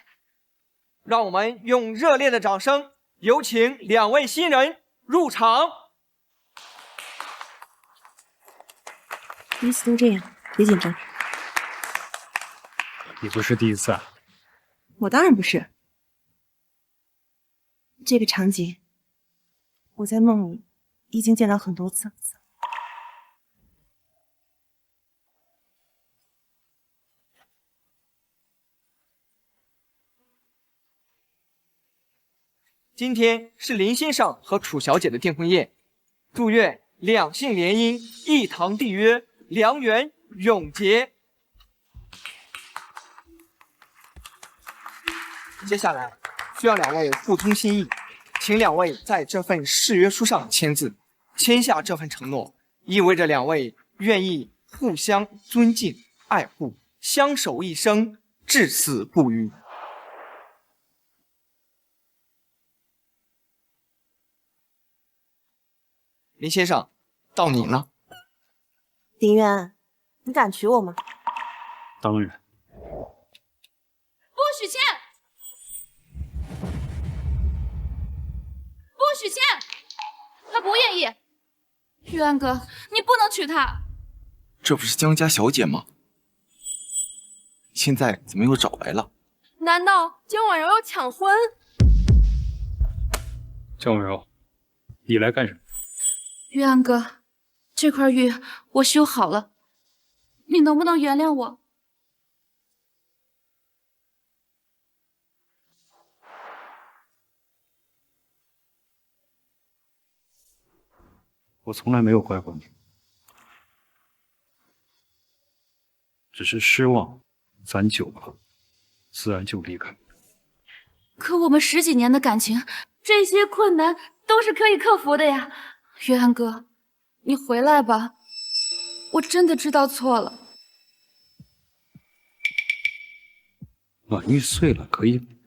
让我们用热烈的掌声，有请2位新人入场。
彼此都这样，别紧张。
你不是第一次啊？
我当然不是。这个场景，我在梦里已经见到很多次了。
今天是林先生和楚小姐的订婚宴，祝愿两性联姻，一堂缔约，良缘永结。接下来需要2位互通心意，请2位在这份誓约书上签字，签下这份承诺，意味着2位愿意互相尊敬、爱护，相守一生，至死不渝。林先生，到你了。
林渊，你敢娶我吗？
当然。
不许签！不许签！他不愿意。玉安哥，你不能娶她。
这不是江家小姐吗？现在怎么又找来了？
难道江婉柔要抢婚？
江婉柔，你来干什么？
玉安哥，这块玉我修好了，你能不能原谅我？
我从来没有怪过你，只是失望，攒久了，自然就离开。
可我们10几年的感情，这些困难都是可以克服的呀。约翰哥，你回来吧，我真的知道错了。
暖玉碎了可以，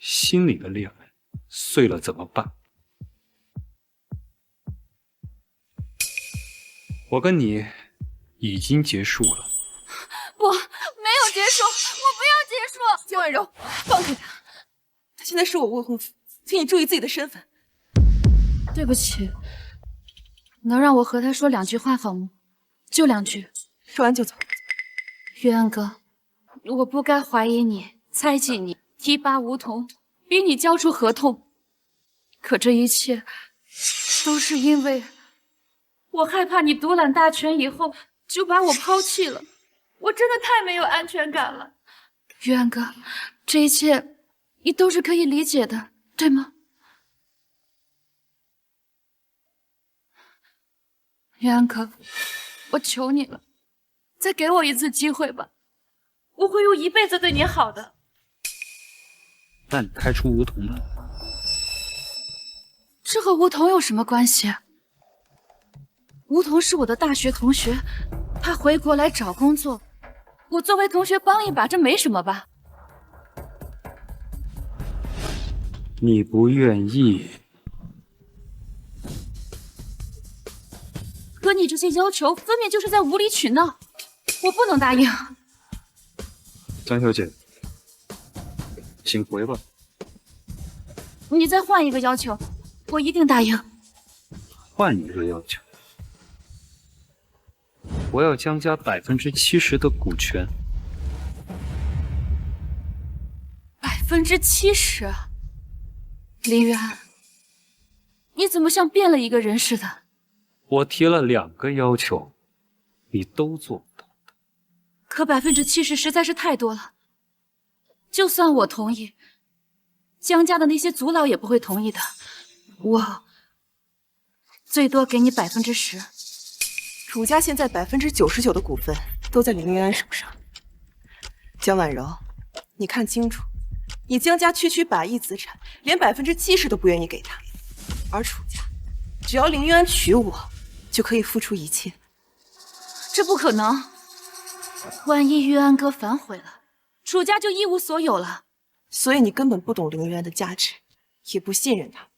心里的恋人碎了怎么办？我跟你已经结束了。
不，没有结束，我不要结束。
江婉柔，放开他，他现在是我未婚夫，请你注意自己的身份。
对不起，能让我和他说2句话好吗？就2句，
说完就走。
约翰哥，我不该怀疑你、猜忌你、提拔梧桐，逼你交出合同。可这一切都是因为我害怕你独揽大权以后就把我抛弃了。我真的太没有安全感了。约翰哥，这一切你都是可以理解的，对吗？约翰哥，我求你了，再给我一次机会吧，我会用一辈子对你好的。
那你开除梧桐吧。
这和梧桐有什么关系？梧桐是我的大学同学，他回国来找工作，我作为同学帮一把，这没什么吧？
你不愿意，
可你这些要求分明就是在无理取闹，我不能答应。
江小姐，请回吧。
你再换一个要求，我一定答应。
换一个要求，我要江家70%的股权。
70%？林渊，你怎么像变了一个人似的？
我提了2个要求，你都做不到。
可70%实在是太多了，就算我同意，江家的那些族老也不会同意的。我最多给你10%。
楚家现在99%的股份都在林云安手上。江婉柔，你看清楚，你江家区百亿资产，连70%都不愿意给他，而楚家，只要林云安娶我，就可以付出一切。
这不可能！万一玉安哥反悔了，楚家就一无所有了。
所以你根本不懂凌渊的价值，也不信任他。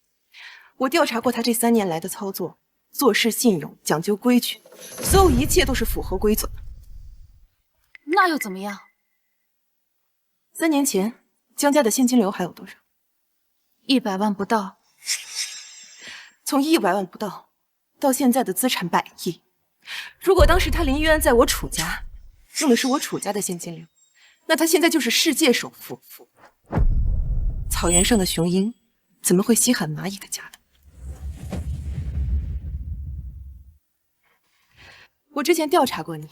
我调查过他这3年来的操作，做事信用，讲究规矩，所有一切都是符合规则的。
那又怎么样
？3年前，江家的现金流还有多少
？100万不到。
从100万不到，到现在的资产100亿。如果当时他林渊在我楚家，用的是我楚家的现金流，那他现在就是世界首富。草原上的雄鹰，怎么会稀罕蚂蚁的家的？我之前调查过你，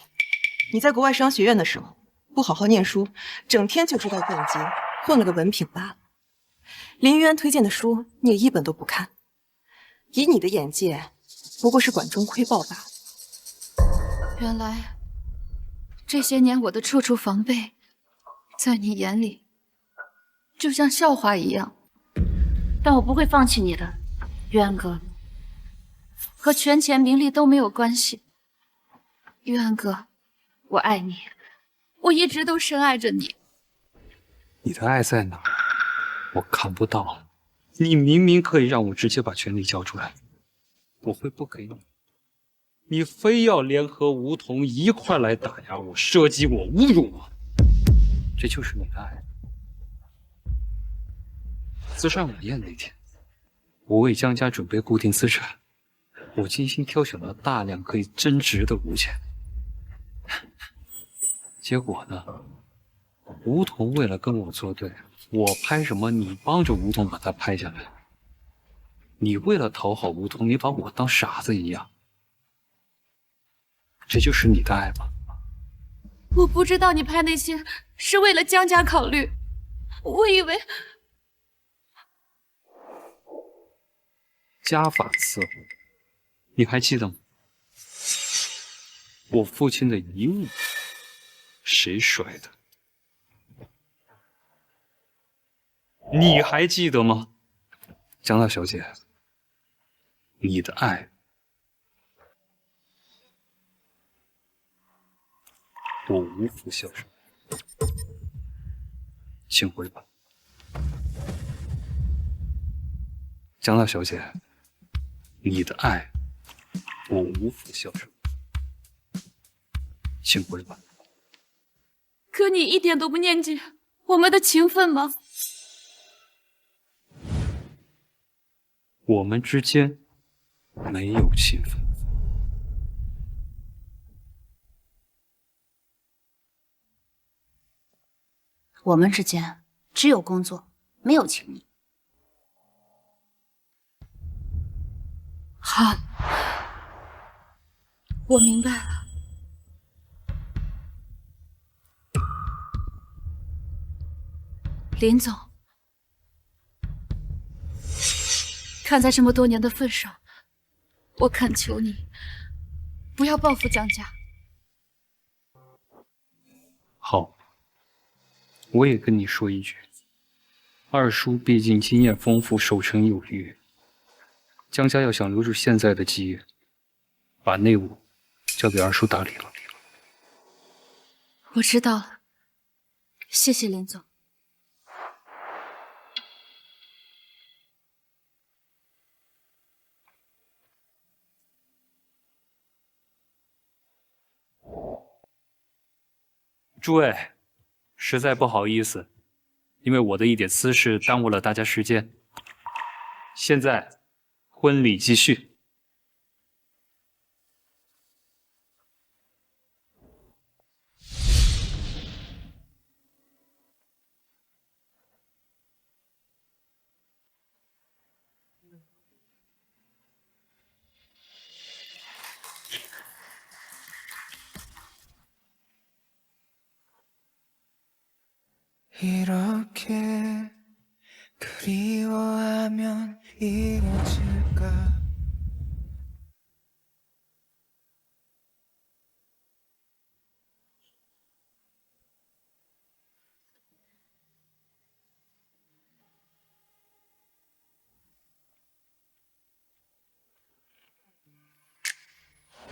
你在国外商学院的时候不好好念书，整天就知道逛街，混了个文凭罢了。林渊推荐的书你也一本都不看，以你的眼界，不过是管中窥豹罢了。
原来这些年我的处处防备，在你眼里就像笑话一样。但我不会放弃你的，渊哥，和权钱名利都没有关系。渊哥，我爱你，我一直都深爱着你。
你的爱在哪儿？我看不到。你明明可以让我直接把权力交出来，我会不给你。你非要联合梧桐一块来打压我、射击我、侮辱我，这就是你的爱。资产晚宴那天，我为江家准备固定资产，我精心挑选了大量可以增值的物件。结果呢？梧桐为了跟我作对，我拍什么你帮着梧桐把它拍下来。你为了讨好梧桐，你把我当傻子一样。这就是你的爱吗？
我不知道你拍那些是为了江家考虑，我以为
家法伺候，你还记得吗？我父亲的遗物，谁摔的？你还记得吗？江大小姐，你的爱，我无福消受，请回吧。江大小姐，你的爱，我无福消受，请回吧。
可你一点都不念记我们的情分吗？
我们之间没有情分。
我们之间只有工作，没有情谊。
好，我明白了。林总，看在这么多年的份上，我恳求你不要报复江家。
好，我也跟你说一句，二叔毕竟经验丰富，守成有余。江家要想留住现在的基业，把内务交给二叔打理了。
我知道了，谢谢林总。
诸位，实在不好意思，因为我的一点私事耽误了大家时间。现在婚礼继续。
그리워하면 이루어질까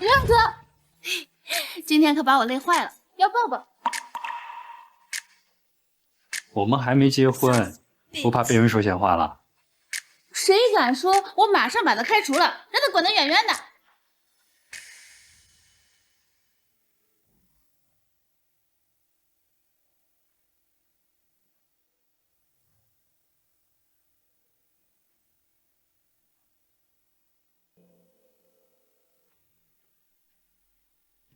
亮哥，今天可把我累坏了，要抱抱。
我们还没结婚，不怕被人说闲话了？
谁敢说，我马上把他开除了，让他滚得远远的。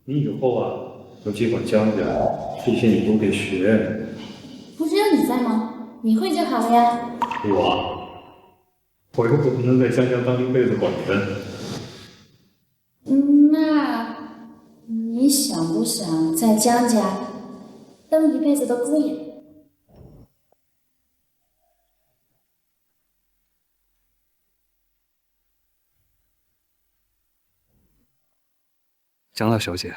你以后啊，要接管江家，这些你都得学。
不是有你在吗？你会就好了呀。
我又不能在江家当一辈子管人。
那你想不想在江家当一辈子的姑爷？
江大小姐，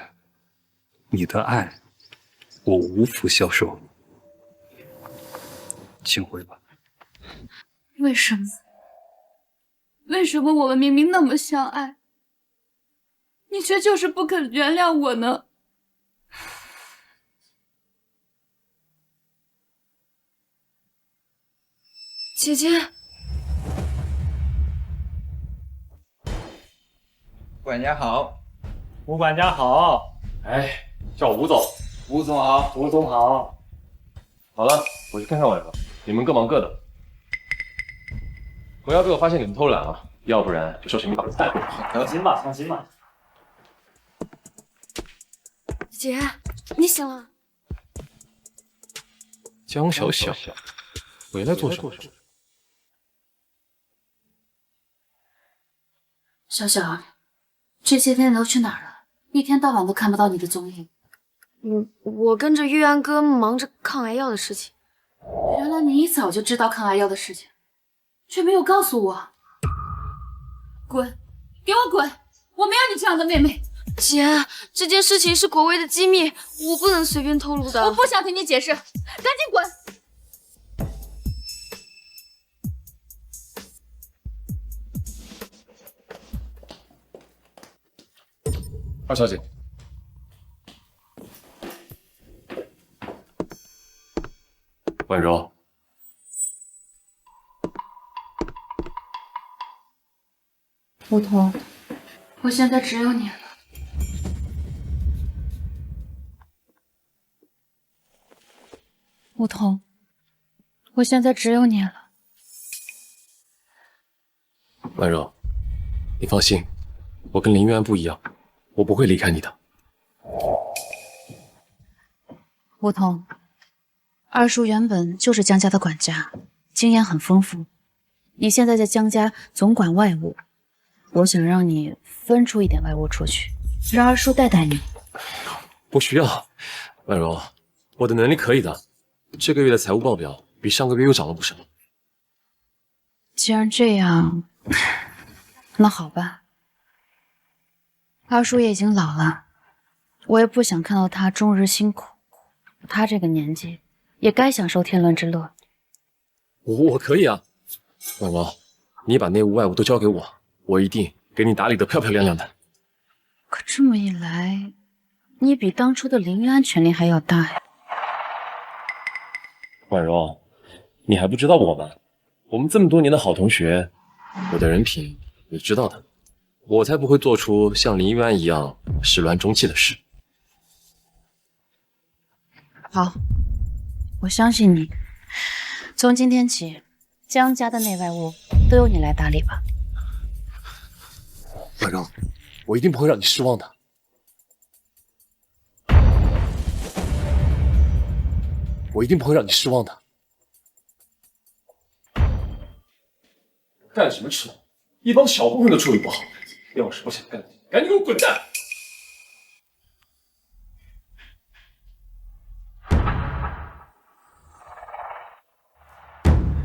你的爱我无福消受，请回吧。
为什么？为什么我们明明那么相爱，你却就是不肯原谅我呢？
姐姐，
管家好。
吴管家好。
哎，叫我吴总。
吴总好。
吴总好。
好了，我去看看婉柔，你们各忙各的。不要被我发现你们偷懒啊，要不然就收拾你把蛋。
放心吧，放心吧。
姐，你醒了？
江小小回来做什么？
小小，这些天你都去哪儿了？一天到晚都看不到你的踪影。
我跟着玉安哥忙着抗癌药的事情。
原来你一早就知道抗癌药的事情，却没有告诉我。滚！给我滚！我没有你这样的妹妹。
姐，这件事情是国威的机密，我不能随便透露的。
我不想听你解释，赶紧滚！
二小姐，婉柔，
梧桐，我现在只有你了。梧桐，我现在只有你了。
婉柔，你放心，我跟林玉安不一样，我不会离开你的。
梧桐，二叔原本就是江家的管家，经验很丰富。你现在在江家总管外务，我想让你分出一点外务出去，让二叔带带你。
不需要，婉柔，我的能力可以的。这个月的财务报表比上个月又涨了不少。
既然这样，那好吧。二叔也已经老了，我也不想看到他终日辛苦。他这个年纪也该享受天伦之乐。
我可以啊，婉柔，你把内务外务都交给我，我一定给你打理得漂漂亮亮的。
可这么一来，你比当初的林玉安权力还要大呀。
婉柔，你还不知道我吗？我们这么多年的好同学，我的人品你知道的，我才不会做出像林玉安一样始乱终弃的事。
好，我相信你。从今天起，江家的内外务都由你来打理吧。
婉柔，我一定不会让你失望的。我一定不会让你失望的。干什么吃？一帮小混混都处理不好，要是不想干，赶紧给我滚蛋！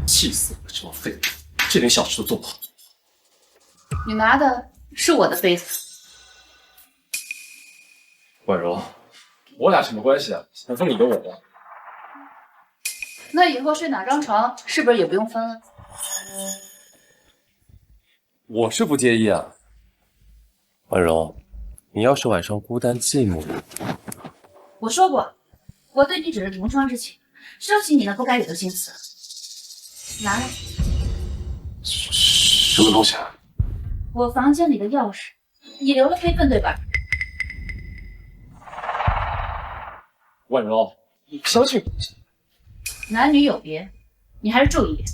气死我了，这帮废物，这点小事都做不好。
你拿的是我的杯子。
婉柔，我俩什么关系啊？想分你的我吗？
那以后睡哪张床是不是也不用分了？
我是不介意啊。婉柔，你要是晚上孤单寂寞，
我说过，我对你只是同窗之情，收起你那不该有的心思。拿来。
什么东西啊？
我房间里的钥匙，你留了备份对吧？
婉柔，你不相信？
男女有别，你还是注意点。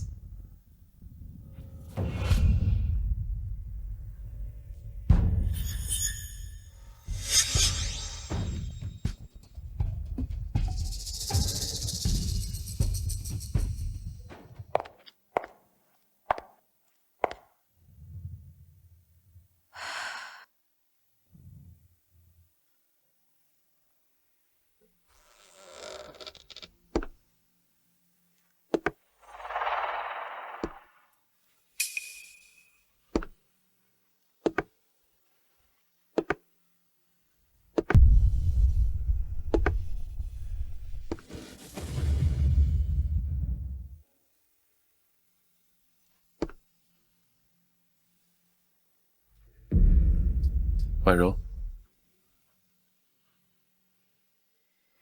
婉柔，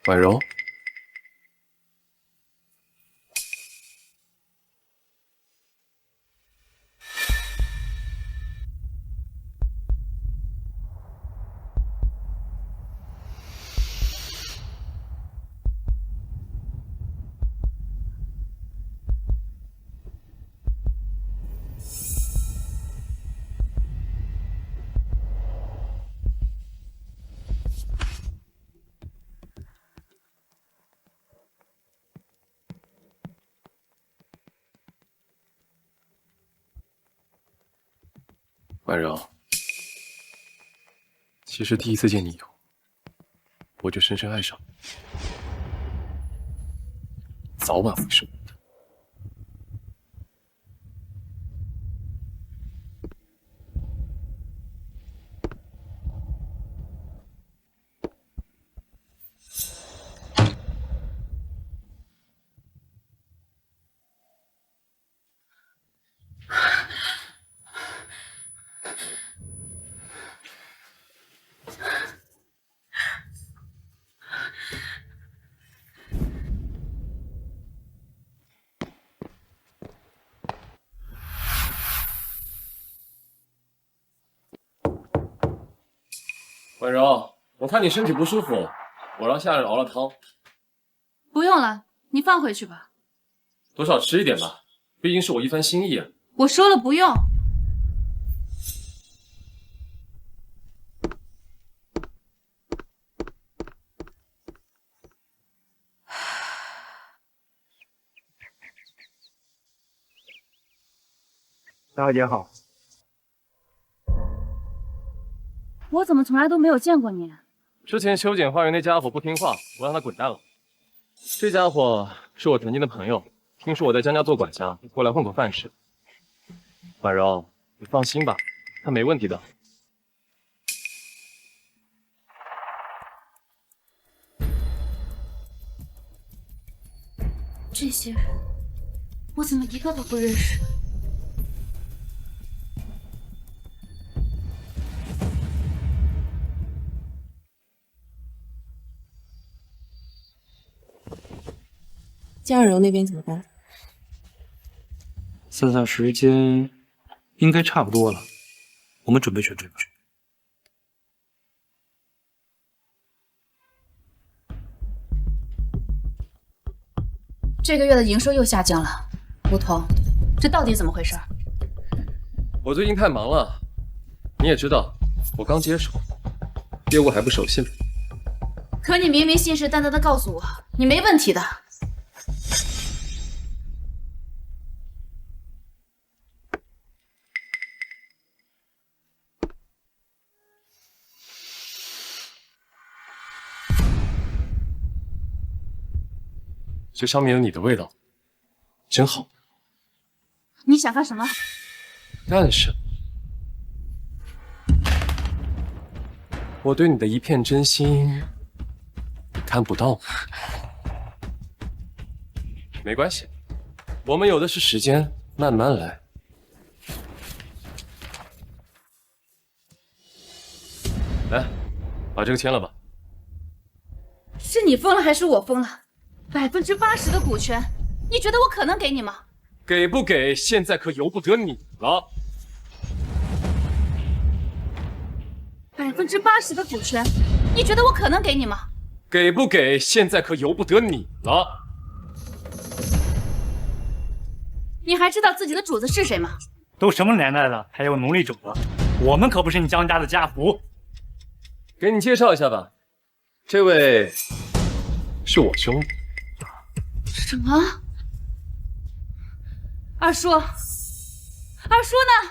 婉柔，婉柔，其实第一次见你以后，我就深深爱上你，早晚会是我的。婉柔，我看你身体不舒服，我让下人熬了汤。
不用了，你放回去吧。
多少吃一点吧，毕竟是我一番心意啊。
我说了不用。
大姐好。
我怎么从来都没有见过你？
之前修剪花园那家伙不听话，我让他滚蛋了。这家伙是我曾经的朋友，听说我在江家做管家，过来混口饭吃。婉柔，你放心吧，他没问题的。
这些人，我怎么一个都不认识？
江婉柔那边怎么办？
算算时间，应该差不多了。我们准备吧。
这个月的营收又下降了，吴桐，这到底怎么回事？
我最近太忙了，你也知道，我刚接手，业务还不守信。
可你明明信誓旦旦的告诉我，你没问题的。
这上面有你的味道，真好。
你想干什么？
干什么？我对你的一片真心，你看不到。没关系，我们有的是时间，慢慢来。来，把这个签了吧。
是你疯了还是我疯了？ 80%的股权，你觉得我可能给你吗？
给不给，现在可由不得你了。
80%的股权，你觉得我可能给你吗？
给不给，现在可由不得你了。
你还知道自己的主子是谁吗？
都什么年代了，还有奴隶主子？我们可不是你江家的家仆。
给你介绍一下吧，这位是我兄弟。
什么？二叔？二叔呢？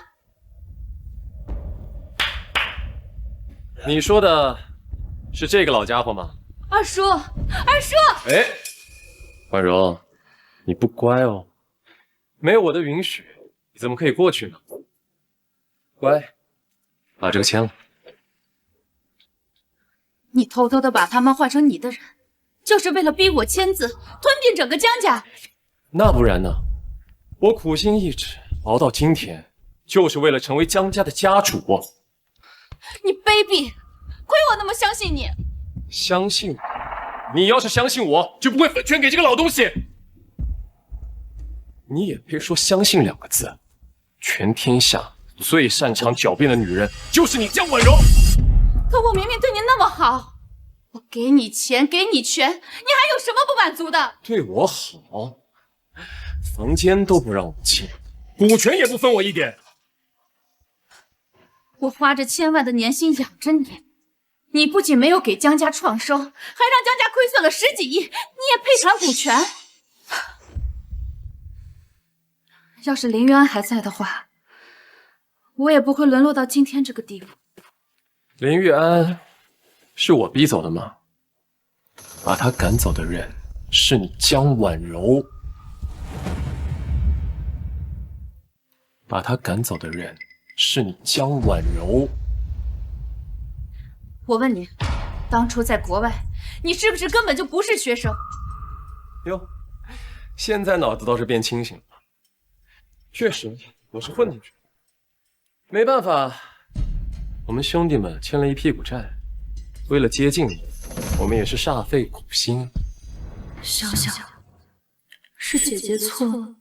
你说的是这个老家伙吗？
二叔，二叔！
哎，婉柔，你不乖哦，没有我的允许，你怎么可以过去呢？乖，把这个签了。
你偷偷的把他们换成你的人，就是为了逼我签字，吞并整个江家。
那不然呢？我苦心一直熬到今天，就是为了成为江家的家主。
你卑鄙！亏我那么相信你。
相信我？你要是相信我，就不会分权给这个老东西。你也配说相信2个字？全天下最擅长狡辩的女人，就是你江婉柔。
可我明明对你那么好，我给你钱，给你权，你还有什么不满足的？
对我好，房间都不让我进，股权也不分我一点。
我花着1000万的年薪养着你，你不仅没有给江家创收，还让江家亏损了10几亿，你也配谈股权？要是林渊安还在的话，我也不会沦落到今天这个地步。
林玉安是我逼走的吗？把他赶走的人是你江婉柔，把他赶走的人。 是你江婉柔。
我问你，当初在国外，你是不是根本就不是学生？
哟，现在脑子倒是变清醒了。确实，我是混进去的。没办法，我们兄弟们欠了一屁股债，为了接近你，我们也是煞费苦心。
小小，是姐姐错了。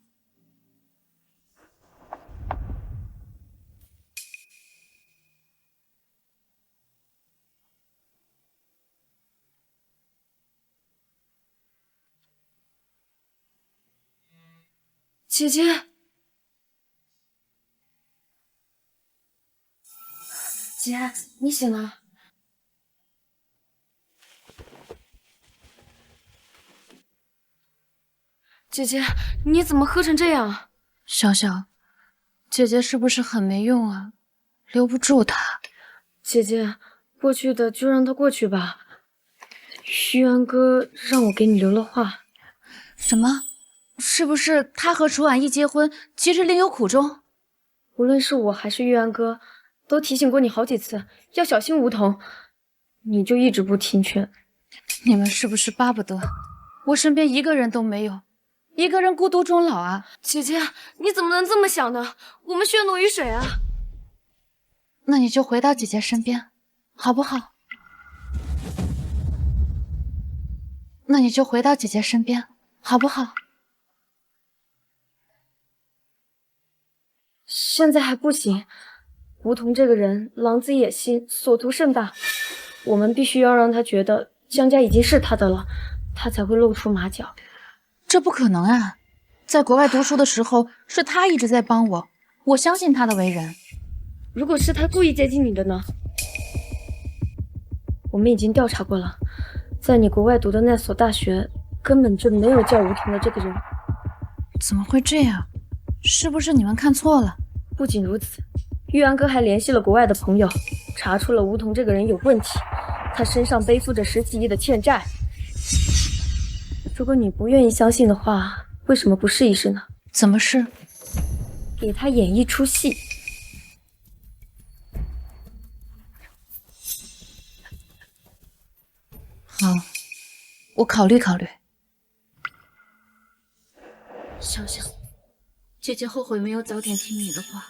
姐姐，姐，你醒了。姐姐，你怎么喝成这样？
小小，姐姐是不是很没用啊？留不住她。
姐姐，过去的就让它过去吧。玉安哥让我给你留了话。
什么？ 是不是他和楚婉一结婚，其实另有苦衷？
无论是我还是玉安哥，都提醒过你好几次，要小心梧桐，你就一直不听劝。
你们是不是巴不得我身边一个人都没有，一个人孤独终老啊？
姐姐，你怎么能这么想呢？我们血浓于水啊！
那你就回到姐姐身边，好不好？那你就回到姐姐身边，好不好？
现在还不行，梧桐这个人狼子野心，所图甚大，我们必须要让他觉得江家已经是他的了，他才会露出马脚。
这不可能啊！在国外读书的时候，是他一直在帮我，我相信他的为人。
如果是他故意接近你的呢？我们已经调查过了，在你国外读的那所大学根本就没有叫梧桐的这个人。
怎么会这样？是不是你们看错了？
不仅如此，玉安哥还联系了国外的朋友，查出了梧桐这个人有问题，他身上背负着10几亿的欠债。如果你不愿意相信的话，为什么不试一试呢？
怎么试？
给他演一出戏。
好，我考虑考虑。
小小。 姐姐后悔没有早点听你的话，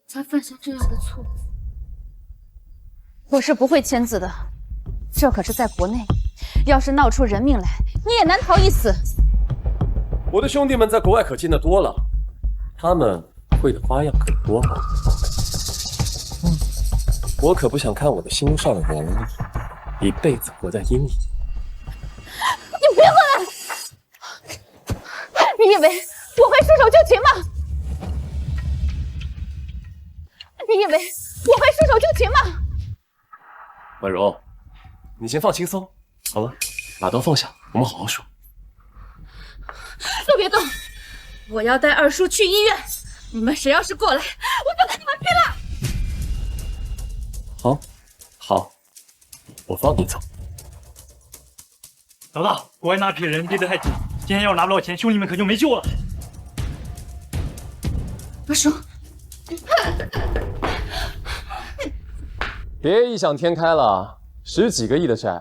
才犯下这样的错误。
我是不会签字的，这可是在国内，要是闹出人命来，
你也难逃一死。
我的兄弟们在国外可见得多了，他们会的花样可多了。我可不想看我的心上人一辈子活在阴影。
你别过来！你以为我会束手就擒吗？你以为我会束手就擒吗？
婉柔，你先放轻松，好了，把刀放下，我们好好说。
都别动！我要带二叔去医院。你们谁要是过来，我就跟你们拼了！
好，好，我放你走。
老大，国外那批人逼得太紧，今天要是拿不到钱，兄弟们可就没救了。
二叔，
别异想天开了，10几个亿的债，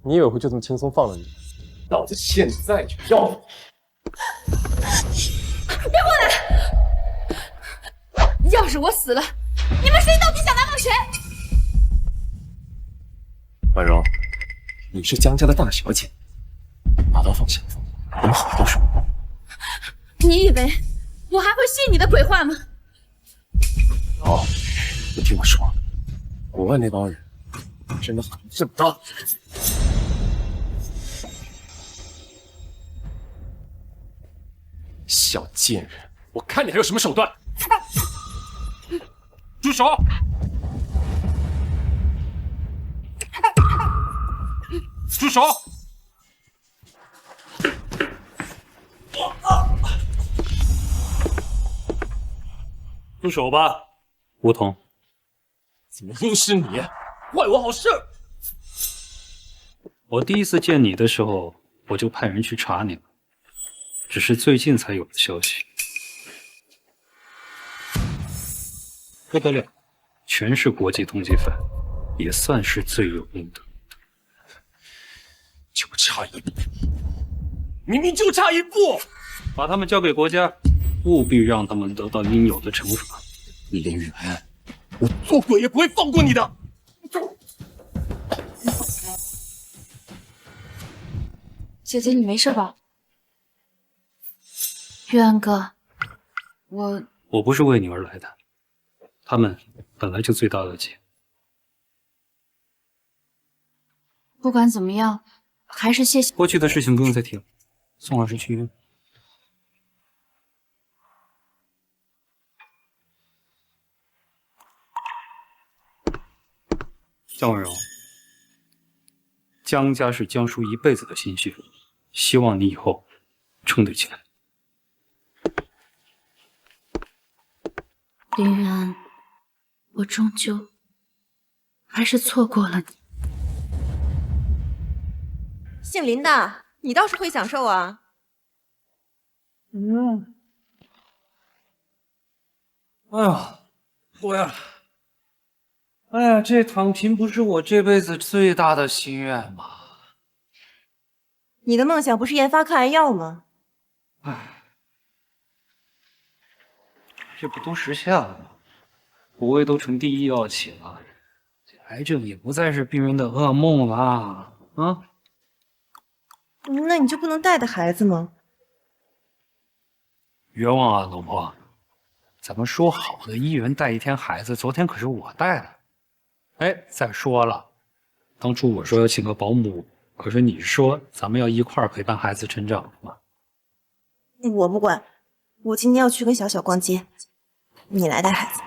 你以为会就这么轻松放了你？老子现在就要你！
别过来！要是我死了，你们谁到底想拿到钱？
婉柔，你是江家的大小姐，把刀放下，我们好好说。
你以为我还会信你的鬼话吗？
好，你听我说，国外那帮人真的很这么大。小贱人，我看你还有什么手段！
住手！住手！住手吧！
吴桐，
怎么又是你？坏我好事！
我第一次见你的时候，我就派人去查你了，只是最近才有的消息。不得了，全是国际通缉犯，也算是罪有应得。
就差一步，明明就差一步，
把他们交给国家，务必让他们得到应有的惩罚。
林远，我做鬼也不会放过你的。
姐姐，你没事吧？
玉安哥，
我不是为你而来的，他们本来就罪大恶极。
不管怎么样，还是谢谢。
过去的事情不用再提了，送老师去医院。江婉柔，江家是江叔一辈子的心血，希望你以后撑得起来。
林云安，我终究还是错过了你。
姓林的，你倒是会享受啊！
哎呀，我呀，哎呀，这躺平不是我这辈子最大的心愿吗？
你的梦想不是研发抗癌药吗？
哎，这不都实现了吗？国卫都成第一药企了，这癌症也不再是病人的噩梦了啊！
那你就不能带带孩子吗？
冤枉啊，老婆！咱们说好的1人带1天孩子，昨天可是我带的。哎，再说了，当初我说要请个保姆，可是你说咱们要一块儿陪伴孩子成长嘛。
我不管，我今天要去跟小小逛街，你来带孩子。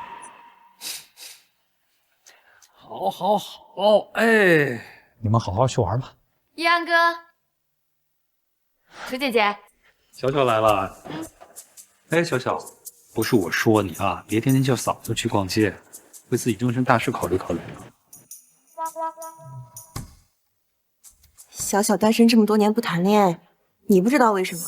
好，好，好，哎，
你们好好去玩吧。
一安哥，楚姐姐，
小小来了。哎，小小，不是我说你啊，别天天叫嫂子去逛街，为自己终身大事考虑考虑。
小小单身这么多年不谈恋爱，你不知道为什么？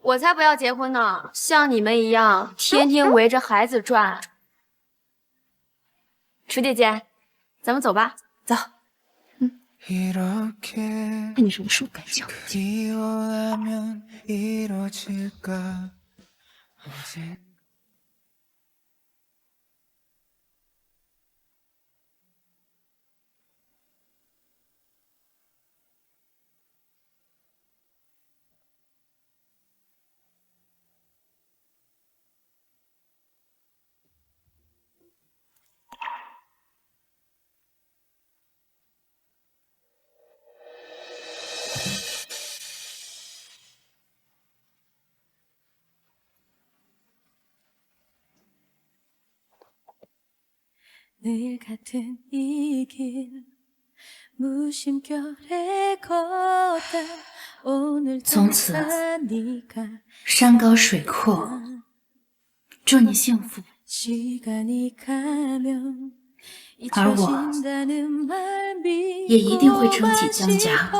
我才不要结婚呢！像你们一样，天天围着孩子转。楚姐姐，咱们走吧。
走。看你什么时候敢叫
从此山高水阔，祝你幸福。而我也一定会撑起江家。